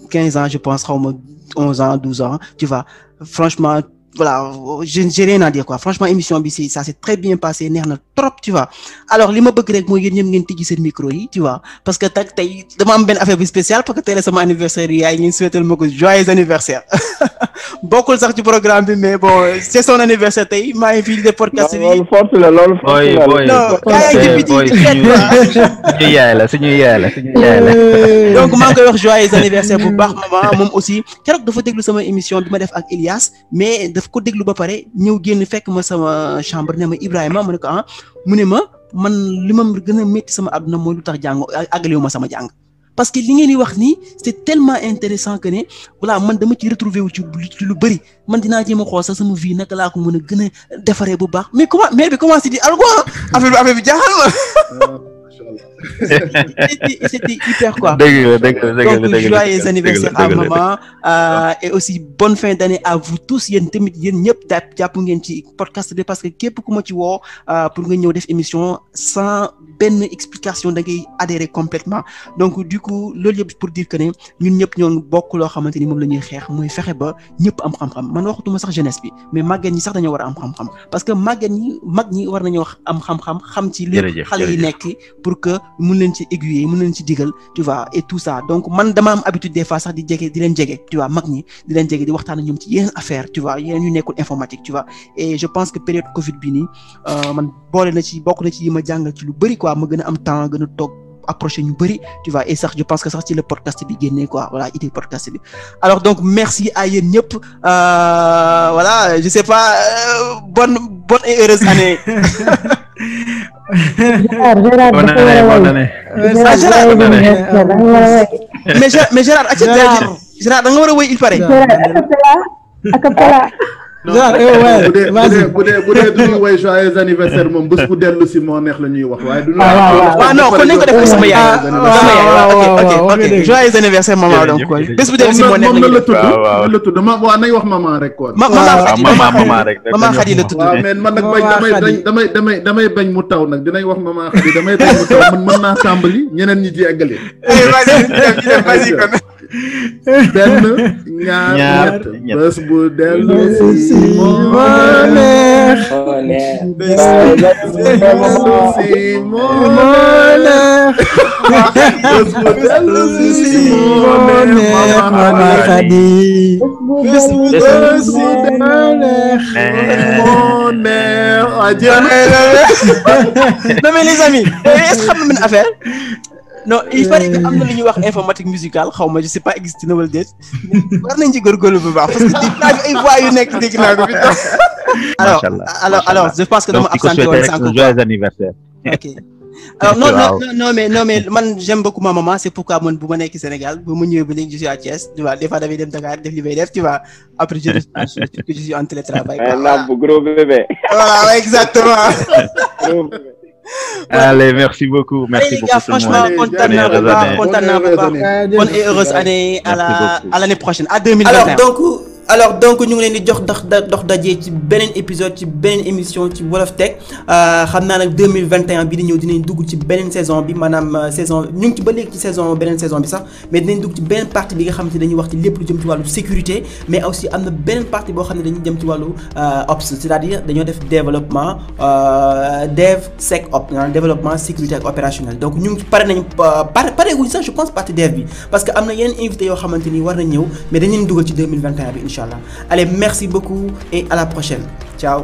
15 ans je pense xawma 11 ans 12 ans tu vois franchement voilà j'ai rien à dire quoi franchement émission bi ça s'est très bien passé neex na trop tu vois alors li ma bëgg rek mooy yéen ñëpp ngeen tijji seen micro yi tu vois parce que tey dama am benn affaire bi spéciale parce que tey la sama anniversaire yi yaay ngeen souhaiter ma ko joyeux anniversaire bokkul sax ci programme bi mais bon c'est son anniversaire tey maa ngi fii de podcast bi loolu force la non suñu yaay la donc maa ngi koy wax joyeux anniversaire bu baax maman moom aussi keroog dafa déglu sama émission bi ma def ak Elias mais daf ko déglu ba pare ñëw génn fekk ma sama chambre ne ma Ibrahima ma ne ko mu ne ma man li ma gën a métti sama àdduna mooy lu tax jàng àggalewu ma sama jàng parce que li ngeen di wax nii c'est tellement intéressant que ne voilà man dama ci retrouver wu ci lu bëri man dinaa jéem a xool sax sama vie naka laa ko mën a gën a defaree bu baax mais comment mère bi commencé di algo affaire bi jaaxal ma c'était hyper quoi. Donc joyeux anniversaire à maman et aussi bonne fin d'année à vous tous yéen tamit yéen ñëpp jàpp ngeen ci podcast bi parce que képp ku ma ci woo pour nga ñëw def émission sans benn explication da ngay adhérer complètement donc du coup loolu yëpp pour dire que ne ñun ñëpp ñoo bokk loo xamante ni moom la ñuy xeex mooy fexe ba ñëpp am xam-xam man waxatuma sax jeunesse bi mais màgget ñi sax dañoo war a am xam-xam parce que màgget ñi mag ñi war nañoo am xam-xam xam ci li xale yi nekk pour que mun leen ci aiguiller mun leen ci digal tu vois et tout ça donc man dama am habitude des fois sax di leen jege tu vois mag ñi di leen jege di waxtaan ak ñoom ci yeneen affaire tu vois yeneen ñu nekkul informatique tu vois et je pense que période Covid bi nii man bokk na ci yi ma jàngal ci lu bëri quoi ma gën a am temps gën a toog approché ñu bëri tu vois et sax je pense que sax ci le podcast bi génnee quoi voilà idée podcast bi alors donc merci à yéen ñëpp voilà je sais pas bonne et heureuse année. mais Gérard Gérard da nga war a wéy il paraît. bu dee duñu woy joyeux anniversaire moom bés bu dellu si moo neex la ñuy wax waaye duñu waaw non kon nañ ko def ko sama yaay ok joyeux anniversaire maman donc quoi bés bu dellu si moo neex la ñuy def moom la tudd ma waaw nañ wax maman rek quoi maman Khady la tudd waaw mais man nag damay bañ mu taw nag dinañ wax maman Khady damay bañ mu taw man mën naa tàmbali ñeneen ñi ci eggali benn ñaar ñett bés bu dellu si moo neex Non mais les amis, est-ce que xam nga une affaire? Non, il fallait que am na lu ñuy wax informatique musicale xaw ma je sais pas existe na wala déet war nañ ci góorgóorlu bu baax parce que dégg naa ay voix yu nekk dégg naa ko fi alors je pense que dama absenté woon sànq joyeux anniversaire. Ok. Alors non mais man j'aime beaucoup ma maman, c'est pourquoi man bu ma nekk Sénégal bu ma ñëwee ba léegi je suis à Thiès tu vois des fois damay dem Dakar def li may def tu vois après je suis en télétravail. Un gros bébé. Voilà exactement. Allez, merci beaucoup. Merci beaucoup. Gars, franchement, content bonne et heureuse année à l'année prochaine, à 2021. Alors donc ñu ngi leen di jox dox dajee ci beneen épisode ci beneen émission ci Wolof Tech xam naa nag 2021 bi di ñëw dinañ dugg ci beneen saison bi maanaam saison ñu ngi ci ba léegi ci beneen saison bi sax mais dinañ dugg ci beneen partie bi nga xam ne dañuy wax ci lépp lu jëm ci wàllu sécurité mais aussi am na beneen partie boo xam ne dañuy jëm ci wàllu ops c'est-à-dire dañoo def développement DevSecOps développement sécurité ak opérationnel donc ñu ngi pare nañ pare guñ sax je pense partie dev bi parce que am na yeneen invité yoo xamante ni war nañ ñëw mais dañ leen dugal ci 2021 bi Inch'Allah. Allez, merci beaucoup et à la prochaine. Ciao.